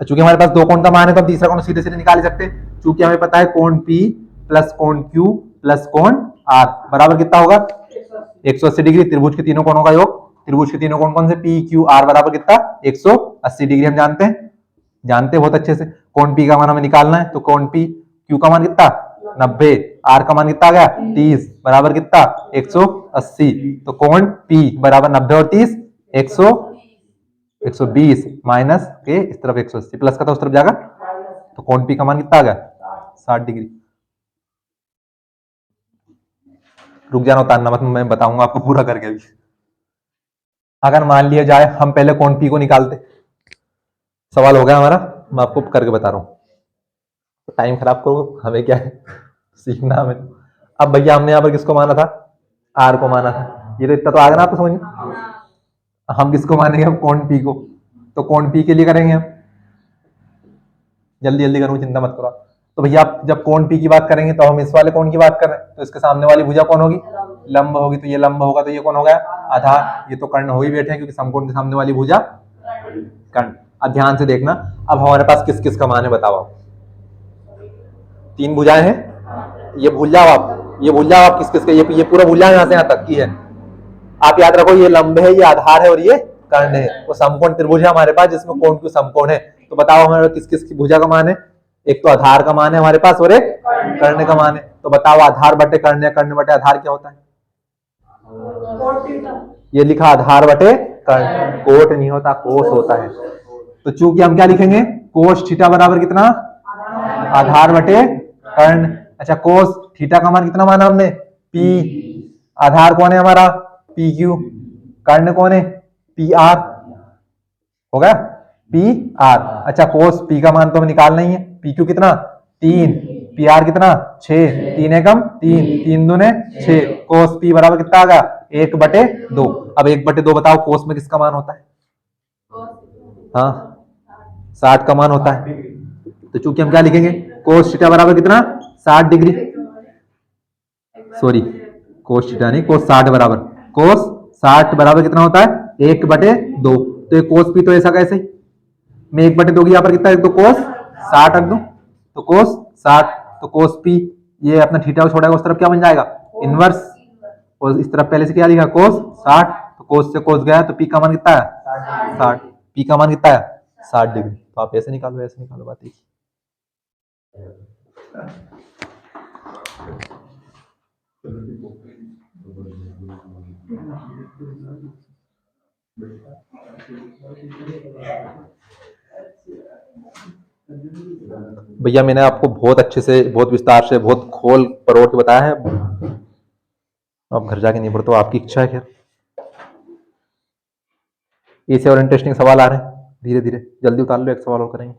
चूंकि हमारे पास दो कोण का मान है तो हम तीसरा कोण सीधे सीधे निकाल सकते हैं। चूंकि हमें पता है कोण पी प्लस कोण क्यू प्लस कोण आर बराबर कितना होगा, 180 डिग्री। त्रिभुज के तीनों कोणों का योग। त्रिभुज के तीनों कोण कौन से, पी क्यू आर बराबर कितना, 180 डिग्री। हम जानते हैं बहुत अच्छे से। कोण पी का मान हमें निकालना है, तो कोण पी, क्यू का मान कितना 90, आर का मान कितना आ गया 30, बराबर कितना 180। तो कोण पी बराबर 90 और 30 120 माइनस के इस तरफ 180 प्लस का था उस तरफ जाएगा। तो कोण पी का मान कितना आ गया 60 डिग्री। रुक जाना, उतारना मत, मैं बताऊंगा आपको पूरा करके अभी। अगर मान लिया जाए हम पहले कोण पी को निकालते, सवाल हो गया हमारा, मैं आपको करके बता रहा हूं। तो टाइम खराब करो, हमें क्या है, सीखना हमें। अब भैया हमने यहाँ पर किसको माना था, आर को माना था। ये तो इतना तो आ गया ना आपको समझ में। हम किसको मानेंगे, हम कोण पी को। तो कोण पी के लिए करेंगे हम, जल्दी जल्दी करूँ, चिंता मत करो। तो भैया आप जब कोण पी की बात करेंगे तो हम इस वाले कोण की बात कर रहे हैं, तो इसके सामने वाली भुजा कौन होगी, लंब होगी। तो ये लंब होगा, तो ये कौन हो गया, आधार। ये तो कर्ण हो ही बैठे हैं, क्योंकि समकोण के सामने वाली भुजा कर्ण। अब ध्यान से देखना, अब हमारे पास किस किस का मान है बताओ आप। 3 भुजाएं हैं, ये भूल जाओ आप, ये भूल जाओ आप किस किस के, ये पूरा भूल जाओ, यहाँ से यहाँ तक की है। आप याद रखो, ये लंब है, ये आधार है, और ये कर्ण है। वो समकोण त्रिभुज है हमारे पास, जिसमें कोण क्यू समकोण है। तो बताओ हमारे किस किस की भुजा का मान है, एक तो आधार का मान है हमारे पास, और एक कर्ण का मान है। तो बताओ आधार बटे कर्ण या कर्ण बटे आधार क्या होता है, ये लिखा आधार बटे कर्ण, कोट नहीं होता, कोस होता है। तो चूंकि हम क्या लिखेंगे, कोस थीटा बराबर कितना, आधार बटे कर्ण। अच्छा कोस थीटा का मान कितना माना हमने, पी। आधार कौन है हमारा, पी क्यू। कर्ण कौन है, पी आर। हो गया, पी आर। अच्छा कोस पी का मान तो हमें निकालना ही है। पी क्यू कितना 3, पी आर कितना 6, 3 एकम 3, 3 दूने 6। कोस पी बराबर कितना आ गया 1/2। अब 1/2 बताओ कोस में किसका मान होता है, हाँ 60 का मान होता है। तो चूंकि हम क्या लिखेंगे, कोस थीटा बराबर कितना 60 डिग्री, सॉरी कोस थीटा नहीं, कोस 60 बराबर, कोस 60 बराबर कितना होता है 1/2। तो ये कोस पी तो ऐसा कैसे, मैं 1/2 की यहाँ पर कितना रख दो, कोस 60 रख दो। तो कोस 60, तो कोस पी, ये अपना थीटा को छोड़ेगा उस तरफ क्या बन जाएगा, इनवर्स। और इस तरफ पहले से क्या लिखा, कोस 60। तो कोस से कोस गया, तो पी का मान कितना है 60। पी का मान कितना है 60 डिग्री। तो आप ऐसे निकालो, ऐसे निकालो, बात एक। भैया मैंने आपको बहुत अच्छे से, बहुत विस्तार से, बहुत खोल परोड़ के बताया है। अब घर जाके नहीं पढ़ो तो आपकी इच्छा है। खैर इससे और इंटरेस्टिंग सवाल आ रहे हैं, धीरे धीरे जल्दी उतार लो, एक सवाल और करेंगे।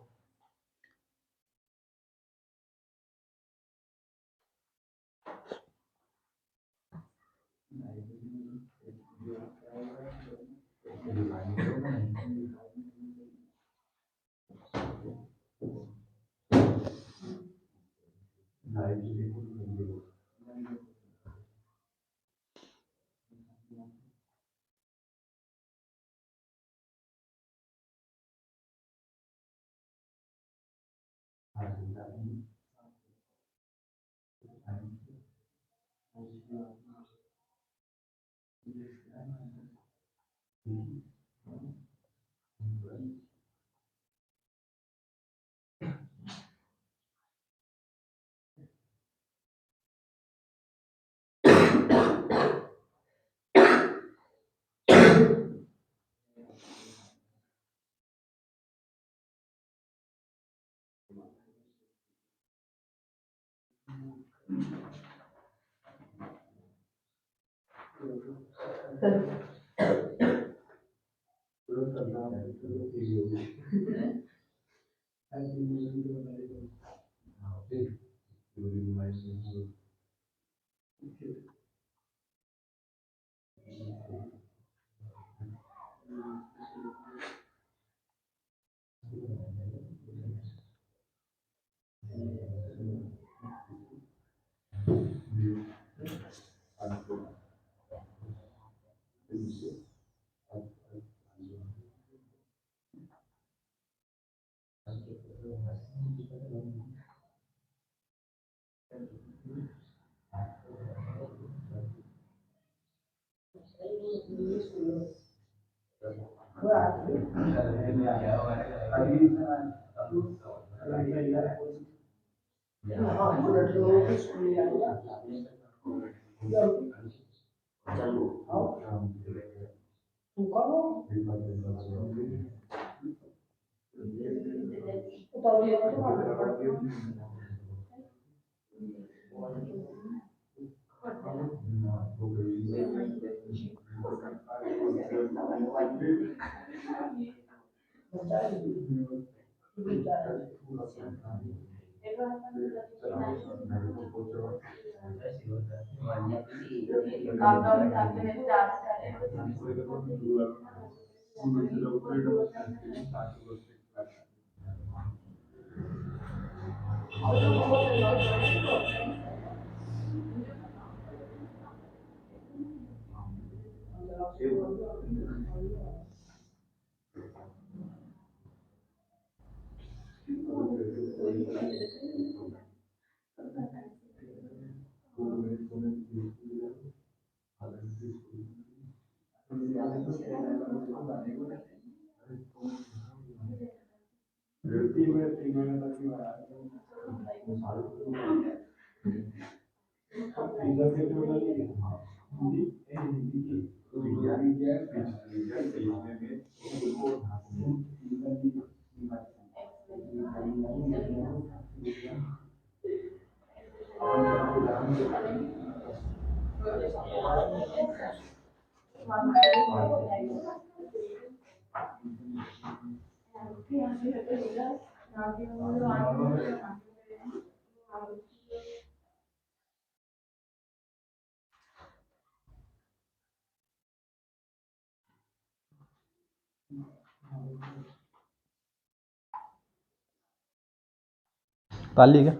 ताली क्या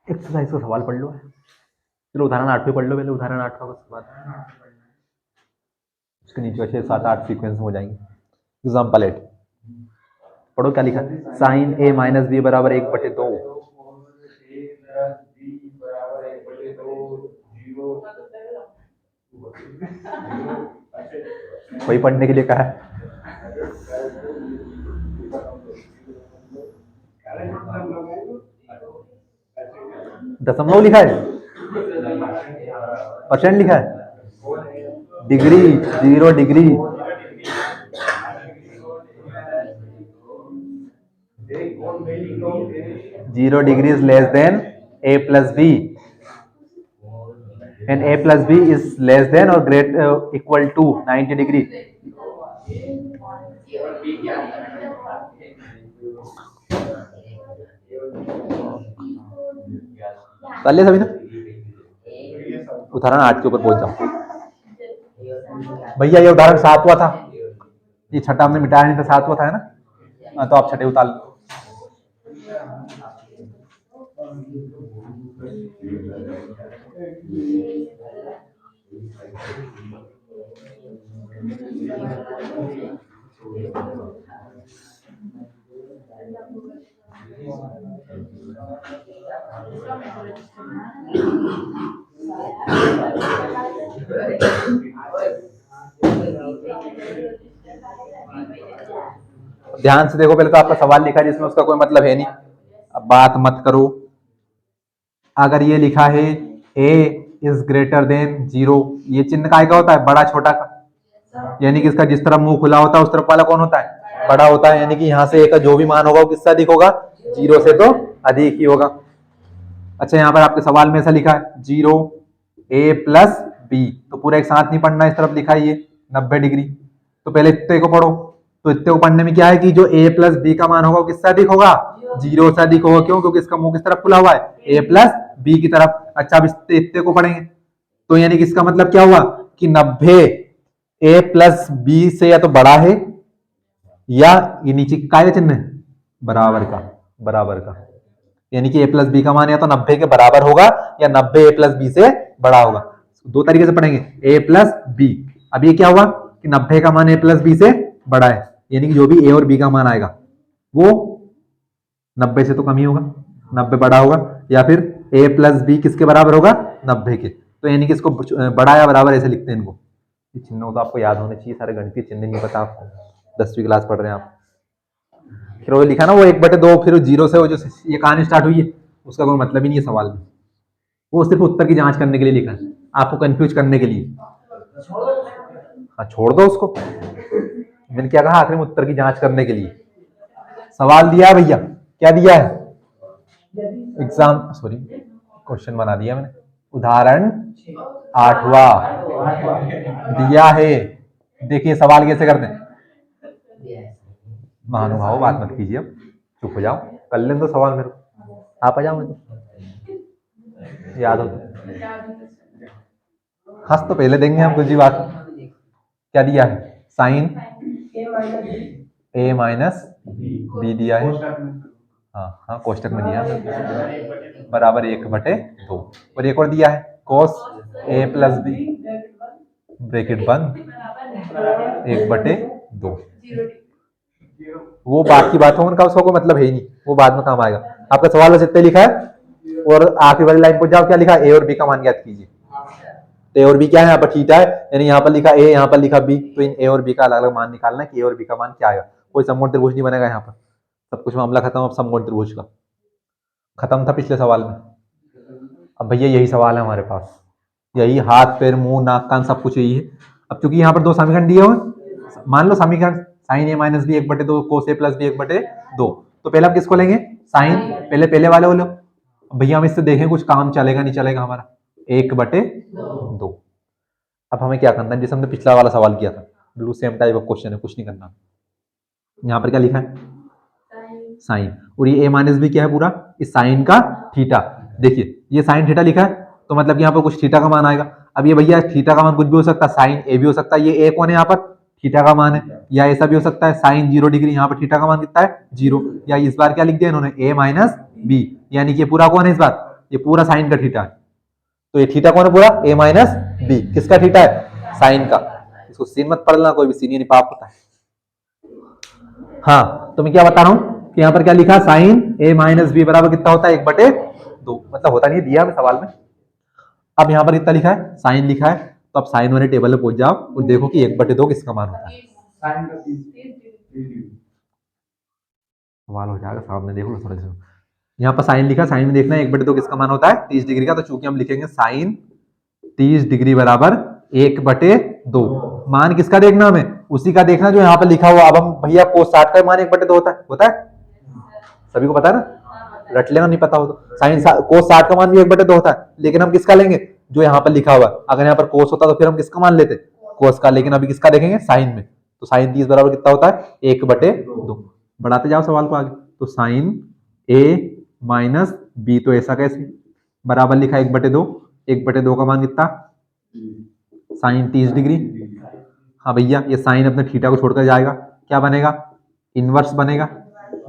एक्सरसाइज का सवाल पढ़ लो। चलो उदाहरण 8 पे पढ़ लो पहले, उदाहरण 8 का उसके बाद उसके नीचे 6 7 8 सीक्वेंस हो जाएंगे। एग्जाम्पल 8 पढ़ो क्या लिखा, साइन ए माइनस बी बराबर 1/2। वही पढ़ने के लिए कहा है। दशमलव लिखा है, परसेंट लिखा है, degree 0 degree, zero degree is less than a plus b and a plus b is less than or greater equal to 90 degree. कर लिया सभी ने? उदाहरण 8 के ऊपर पहुंच जाओ भैया। ये उदाहरण 7 हुआ था, ये छठा हमने मिटाया नहीं था, सातवां था ना। हाँ, तो आप छठे उतार लो। ध्यान से देखो, पहले तो आपका सवाल लिखा है जिसमें उसका कोई मतलब है नहीं, अब बात मत करो। अगर ये लिखा है a इज ग्रेटर देन 0, ये चिन्ह काय का होता है, बड़ा छोटा का, यानी कि इसका जिस तरफ मुंह खुला होता है उस तरफ वाला कौन होता है, बड़ा होता है, यानी कि यहाँ से a का जो भी मान होगा वो किससे अधिक होगा, 0 से तो अधिक ही होगा। अच्छा, यहाँ पर आपके सवाल में ऐसा लिखा है 0 a प्लस b, तो पूरा एक साथ नहीं पढ़ना, इस तरफ लिखा है ये 90 डिग्री, तो पहले इतने को पढ़ो। तो इतने को पढ़ने में क्या है कि जो a प्लस बी का मान होगा वो किससे अधिक होगा, 0 से अधिक होगा। क्यों, क्योंकि इसका मुंह किस तरफ खुला हुआ है, a प्लस बी की तरफ। अच्छा, अब इतने को पढ़ेंगे तो यानी कि इसका मतलब क्या हुआ कि 90 a प्लस बी से या तो बड़ा है, या ये नीचे का है चिन्ह बराबर का, बराबर का, यानी कि a प्लस बी का मान या तो 90 के बराबर होगा या 90 a प्लस बी से बड़ा होगा। दो तरीके से पढ़ेंगे, a प्लस बी। अब ये क्या हुआ कि 90 का मान a प्लस बी से बड़ा है, यानी कि जो भी a और b का मान आएगा वो 90 से तो कम ही होगा, 90 बड़ा होगा, या फिर a प्लस बी किसके बराबर होगा, 90 के। तो यानी कि इसको बड़ा या बराबर ऐसे लिखते हैं इनको। ये चिन्हों तो आपको याद होने चाहिए, सारे गणितीय चिन्ह नहीं पता आपको, 10वीं क्लास पढ़ रहे हैं आप। फिर वो लिखा ना वो 1/2, फिर 0 से वो जो ये कहानी स्टार्ट हुई है उसका कोई मतलब ही नहीं है सवाल में, वो सिर्फ उत्तर की जांच करने के लिए लिखा है, आपको कंफ्यूज करने के लिए। हाँ, छोड़ दो उसको, मैंने क्या कहा, आखिर में उत्तर की जांच करने के लिए सवाल दिया है भैया। क्या दिया है, एग्जाम सॉरी क्वेश्चन बना दिया मैंने, उदाहरण 8वां दिया है। देखिए सवाल कैसे करते हैं, महानुभाव बात मत कीजिए, अब चुप हो जाओ, कर लें तो सवाल मेरे को, आप आ जाओ मुझे याद हो हंस तो पहले देंगे हम कुछ ही बात। क्या दिया है, साइन a माइनस बी दिया है, हाँ हाँ कोष्टक में दिया है, बराबर 1/2, और एक और दिया है cos a plus B bracket बंद 1/2। वो बाकी बातों का उसका कोई मतलब है ही नहीं, वो बाद में काम आएगा। आपका सवाल बस इतने लिखा है, और आखिरी वाली लाइन पर जाओ, क्या लिखा है, a और b का मान ज्ञात कीजिए। तो a और b क्या है, यहाँ पर थीटा है, यानी यहाँ पर लिखा a, यहाँ पर लिखा b, तो इन a और b का अलग अलग मान निकालना है कि a और b का मान क्या आएगा। कोई समकोण त्रिभुज नहीं बनेगा यहाँ पर, सब कुछ मामला खत्म अब समकोण त्रिभुज का, खत्म था पिछले सवाल में। अब भैया यही सवाल है हमारे पास, यही हाथ पैर मुंह नाक कान सब कुछ यही है। अब चूंकि यहाँ पर दो समीकरण दिए हुए, मान लो समीकरण sine a minus B 1/2, cos a plus B 1/2, तो पहले हम किसको लेंगे, साइन, पहले वाले बोलो भैया, हम इससे देखें कुछ काम चलेगा नहीं चलेगा हमारा, 1/2। अब हमें क्या करना है, जैसे हमने पिछला वाला सवाल किया था, बिल्कुल सेम टाइप ऑफ क्वेश्चन है, कुछ नहीं करना। यहाँ पर क्या लिखा है, साइन, और ये a माइनस बी क्या है, पूरा इस साइन का थीटा। देखिए ये साइन थीटा लिखा है, तो मतलब यहाँ पर कुछ थीटा का मान आएगा। अब ये भैया थीटा का मान कुछ भी हो सकता है, साइन ए भी हो सकता है, ये ए कौन है यहाँ पर, थीटा का मान है, या ऐसा भी हो सकता है साइन 0 डिग्री, यहाँ पर थीटा का मान कितना है 0, या इस बार क्या लिख दिया इन्होंने a माइनस बी, यानी कि पूरा कौन है इस बार, ये पूरा साइन का थीटा है। तो ये थीटा कौन है पूरा, a माइनस बी, किसका थीटा है, साइन का। इसको सीन मत पढ़ना, कोई भी सीन नहीं पाप होता है। हाँ, तो मैं क्या बता रहा हूँ कि यहाँ पर क्या लिखा, साइन a माइनस बी बराबर कितना होता है, 1/2, मतलब होता नहीं दिया हमें सवाल में। अब यहाँ पर कितना लिखा है, साइन लिखा है, तो अब साइन वाले टेबल में पहुंच जाओ और देखो कि 1/2 किसका मान होता है। सवाल हो जाएगा सामने, देखो थोड़ा सा, यहाँ पर साइन लिखा, साइन में देखना है 1/2 किसका मान होता है, 30 डिग्री का। तो चूंकि हम लिखेंगे साइन 30 डिग्री बराबर 1/2, मान किसका देखना हमें, उसी का देखना जो यहाँ पर लिखा हुआ। अब हम भैया कोस 60 का मान 1/2 होता है, सभी को पता है ना, रट लेना नहीं पता हो तो। साइन कोस 60 का मान भी 1/2 होता है, लेकिन हम किसका लेंगे, जो यहाँ पर लिखा हुआ। अगर यहाँ पर कोस होता तो फिर हम किसका मान लेते, कोस का, लेकिन अभी किसका देखेंगे, साइन में। तो साइन 30 बराबर कितना होता है, 1/2। बढ़ाते जाओ सवाल को आगे, तो साइन a माइनस बी, तो ऐसा कैसे, बराबर लिखा 1/2, 1/2 का मान कितना, साइन 30 डिग्री, हाँ भैया, ये साइन अपने थीटा को छोड़कर जाएगा, क्या बनेगा? इनवर्स बनेगा।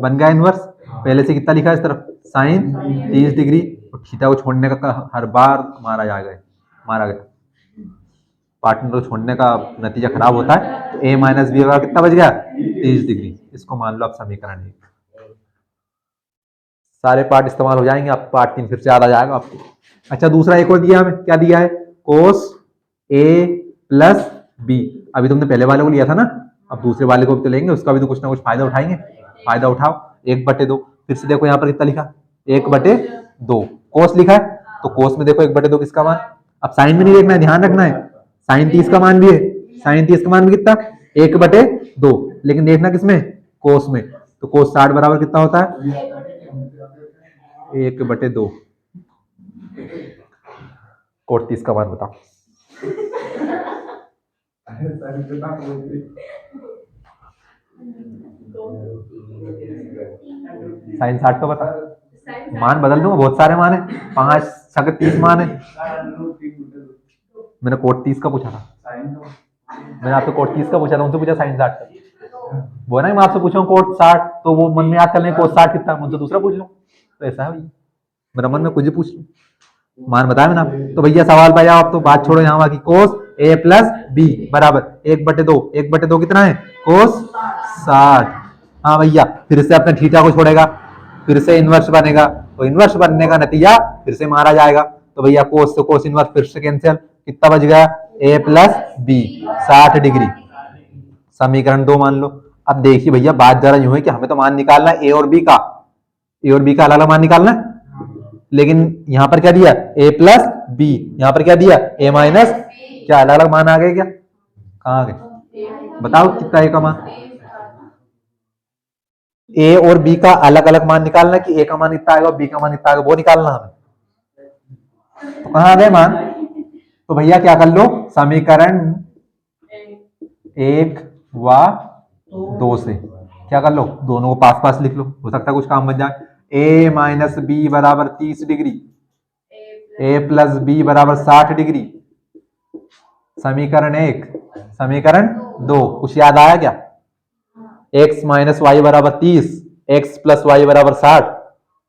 बन गया इनवर्स। पहले से कितना लिखा है इस तरफ? साइन 30 डिग्री, और थीटा को छोड़ने का हर बार मारा गया। पार्टनर को छोड़ने का नतीजा खराब होता है। तो a माइनस बी का कितना बच गया? 30 डिग्री। इसको मान लो आप समीकरण 1। सारे पार्ट इस्तेमाल हो जाएंगे, आप पार्ट 3 फिर से याद आ जाएगा आपको। अच्छा, दूसरा एक और दिया हमें, क्या दिया है? कोस a प्लस बी। अभी तुमने पहले वाले को लिया था ना, अब दूसरे वाले को भी तो लेंगे, उसका भी तो कुछ ना कुछ फायदा उठाएंगे। फायदा उठाओ। 1/2। फिर से देखो यहाँ पर कितना लिखा? 1/2 कोस लिखा है, तो कोस में देखो 1/2 किसका मान? अब साइन में नहीं देखना है, ध्यान रखना है। साइन 30 का मान भी है। साइन 30 का मान भी कितना? 1/2। लेकिन देखना किसमें? कोस में। तो कोस 60 बराबर कितना होता है? 1/2। कोट 30 का मान बताओ। साइन 60 का बता। मान बदल दूंगा, बहुत सारे मान है, 5 सके 30 मान है। मैंने कोट 30 का पूछा था। मैंने आपसे कोट 30 का पूछा था, उनसे पूछा साइन 60 का। वो ना मैं आपसे पूछा कोट 60, तो वो मन में याद कर लें कोट 60 कितना, मुझसे दूसरा पूछ लो। तो ऐसा है भैया, मेरा मन में कुछ भी पूछ लो, मान बताया मैंने। तो भैया सवाल पाया आप, तो बात छोड़ो यहाँ की। कोस a प्लस बी बराबर 1/2। 1/2 कितना है? कोस 60। हाँ भैया, फिर से अपने थीटा को छोड़ेगा, फिर से इनवर्स बनेगा, तो इनवर्स बनने का नतीजा फिर से मारा जाएगा। तो भैया कोस से कोस इनवर्स फिर से कैंसिल, कितना बच गया? a plus B 60 degree. समीकरण 2 मान लो। अब देखिए भैया, बात जरा यूं है कि हमें तो मान निकालना है ए और बी का अलग अलग मान निकालना है। लेकिन यहां पर क्या दिया? a plus B. यहां पर क्या दिया? a minus. क्या अलग अलग मान आ गए क्या? कहाँ आ गए? बताओ कितना a का मान? a और b का अलग अलग मान निकालना, कि a का मान कितना आएगा और b का मान कितना आएगा, वो निकालना हमें। तो कहाँ आ गए मान? तो भैया क्या कर लो, समीकरण 1 व 2 से क्या कर लो, दोनों को पास पास लिख लो, हो सकता है कुछ काम बन जाए। a माइनस बी बराबर 30 डिग्री, a प्लस बी बराबर 60 डिग्री। समीकरण 1। समीकरण 2 कुछ याद आया क्या? x माइनस वाई बराबर 30, x प्लस वाई बराबर 60।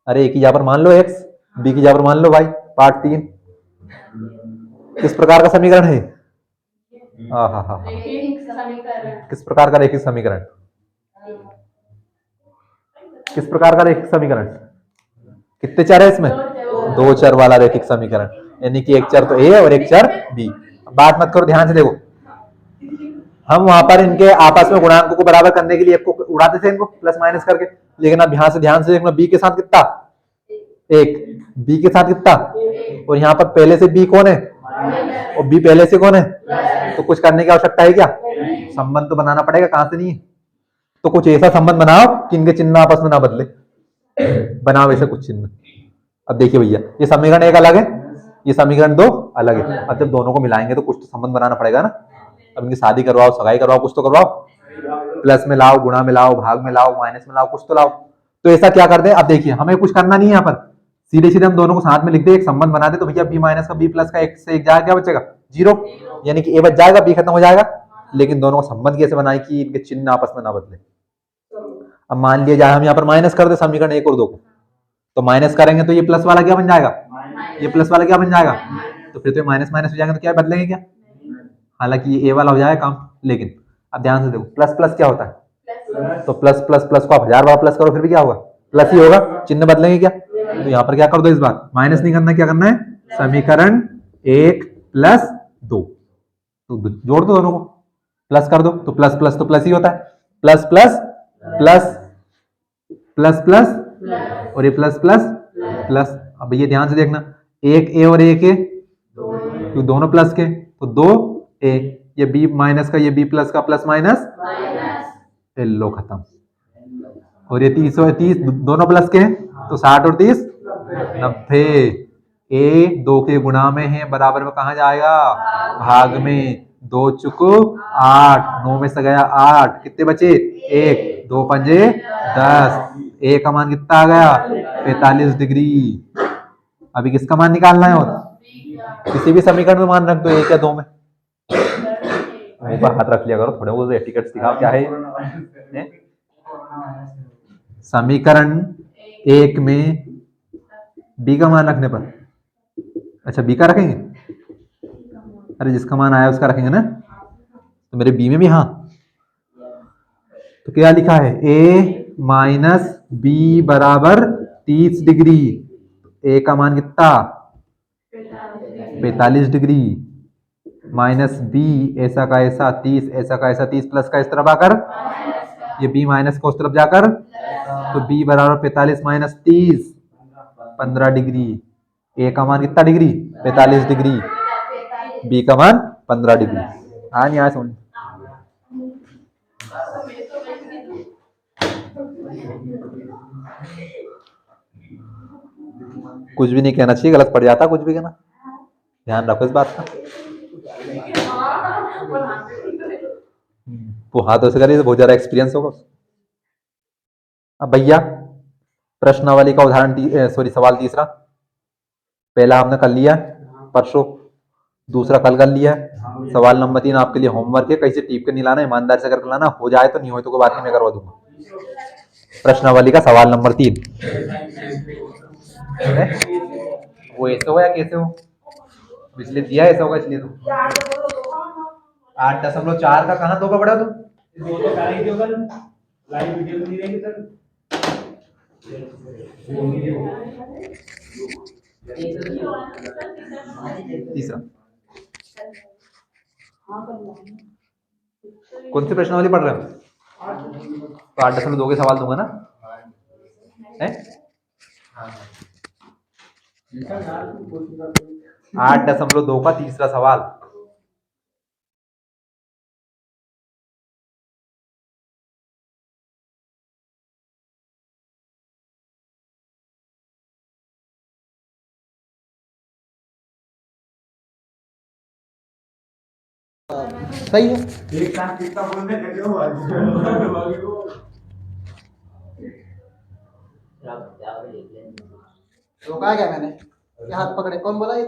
अरे एक ही जगह पर मान लो x, b की जगह पर मान लो y। पार्ट 3 किस प्रकार का समीकरण है? किस प्रकार का रैखिक समीकरण? किस प्रकार का रैखिक समीकरण? कितने चर है इसमें? 2 चर वाला रैखिक समीकरण, यानी कि एक चर तो a और एक चर b। बात मत करो, ध्यान से देखो। हम वहां पर इनके आपस में गुणांकों को बराबर करने के लिए एक को उड़ाते थे, इनको प्लस माइनस करके। लेकिन अब यहाँ से ध्यान से देखना, b के साथ कितना? 1। b के साथ कितना? और यहाँ पर पहले से b कौन है और b पहले से कौन है? तो कुछ करने की आवश्यकता है क्या? संबंध तो बनाना पड़ेगा, कहां से नहीं है। तो कुछ ऐसा संबंध बनाओ कि इनके चिन्ह आपस में ना बदले। बनाओ ऐसे कुछ चिन्ह। अब देखिए भैया, ये समीकरण 1 अलग है, ये समीकरण 2 अलग है। अब जब दोनों को मिलाएंगे तो कुछ तो संबंध बनाना पड़ेगा ना। अब इनकी शादी करवाओ, सगाई करवाओ, कुछ तो करवाओ। प्लस में लाओ, गुणा में लाओ, भाग में लाओ, माइनस में लाओ, कुछ तो लाओ। तो ऐसा क्या कर दे, अब देखिए हमें कुछ करना नहीं है यहाँ पर, सीधे सीधे हम दोनों को साथ में लिख दे, एक संबंध बना दे। तो भैया बी माइनस का बी प्लस का एक से एक जाएगा, क्या बचेगा? 0। यानी कि ए बच जाएगा, बी खत्म हो जाएगा। लेकिन दोनों को संबंध कैसे बनाए कि इनके चिन्ह आपस में ना बदले। अब मान लिया जाए हम यहाँ पर माइनस कर दे समीकरण 1 और 2 को, तो माइनस करेंगे तो ये प्लस वाला क्या बन जाएगा? ये प्लस वाला क्या बन जाएगा? तो फिर तो माइनस माइनस हो जाएगा, तो क्या बदलेंगे क्या? हालांकि ये ए वाला हो जाएगा काम। लेकिन अब ध्यान से देखो, प्लस प्लस क्या होता है? तो प्लस प्लस प्लस को आप 1000 बार प्लस करो फिर भी क्या होगा? प्लस ही होगा। चिन्ह बदलेंगे क्या? तो यहाँ पर क्या कर दो, इस बार माइनस नहीं करना, क्या करना है? समीकरण 1 प्लस 2, तो जोड़ दो दोनों को, प्लस कर दो। तो प्लस प्लस तो प्लस ही होता है, plus plus plus plus plus, और ये प्लस प्लस प्लस। अब ये ध्यान से देखना, एक ए और एक ए, तो दोनों प्लस के, तो 2 ए। ये बी माइनस का, ये बी प्लस का, प्लस माइनस लो खत्म। और ये 30 और 30 दोनों प्लस के, तो 60 और 30 90। ए 2 के गुणा में है, बराबर में कहा जाएगा? भाग में। 2 चुको 8, 9 में से गया 8, कितने बचे? 1। 2 पंजे 10। ए का मान कितना आ गया? 45 डिग्री। अभी किसका मान निकालना है? और किसी भी समीकरण में मान रख दो, 1 या 2 में। मुंह पर हाथ रख लिया करो, थोड़े बहुत टिकट्स दिखाओ क्या है हैं? समीकरण एक में बी का मान रखने पर, अच्छा बी का रखेंगे, अरे जिसका मान आया उसका रखेंगे ना, तो मेरे बी में भी हाँ, तो क्या लिखा है ए माइनस बी बराबर 30 डिग्री, ए का मान कितना 45 डिग्री, माइनस बी ऐसा का ऐसा 30, ऐसा का ऐसा 30 प्लस का इस तरफ आकर, ये बी माइनस को उस तरफ जाकर, तो बी बराबर 45 माइनस 30 15 डिग्री, ए का मान कितना डिग्री 45 डिग्री, बी का मान 15 डिग्री। हाँ नहीं सुन, कुछ भी नहीं कहना चाहिए, गलत पड़ जाता कुछ भी कहना, ध्यान रखो इस बात का। वो हाथों से करिए तो बहुत ज्यादा एक्सपीरियंस होगा। अब भैया प्रश्नावली का उदाहरण सॉरी सवाल तीसरा, पहला हमने कर लिया परसों, दूसरा कल कर लिया, सवाल नंबर 3 आपके लिए होमवर्क है, कहीं से टीप के नहीं लाना, ईमानदार से करके लाना, हो जाए तो नहीं हो तो कोई बात नहीं, मैं करवा दूंगा। प्रश्नावली का सवाल नंबर 3 वो ऐसे हो या कैसे हो, इसलिए दिया ऐसा होगा इसलिए, तो 8.4 का कहाँ 2 का बड़ा, तुम तीसरा कौन सी प्रश्नावली पढ़ रहे हो, तो 8.2 के सवाल दूंगा ना है, 8.2 का तीसरा सवाल, सही है। एक साथ कितना बोलने लगे हो रोका क्या मैंने, क्या हाथ पकड़े, कौन बोला ये?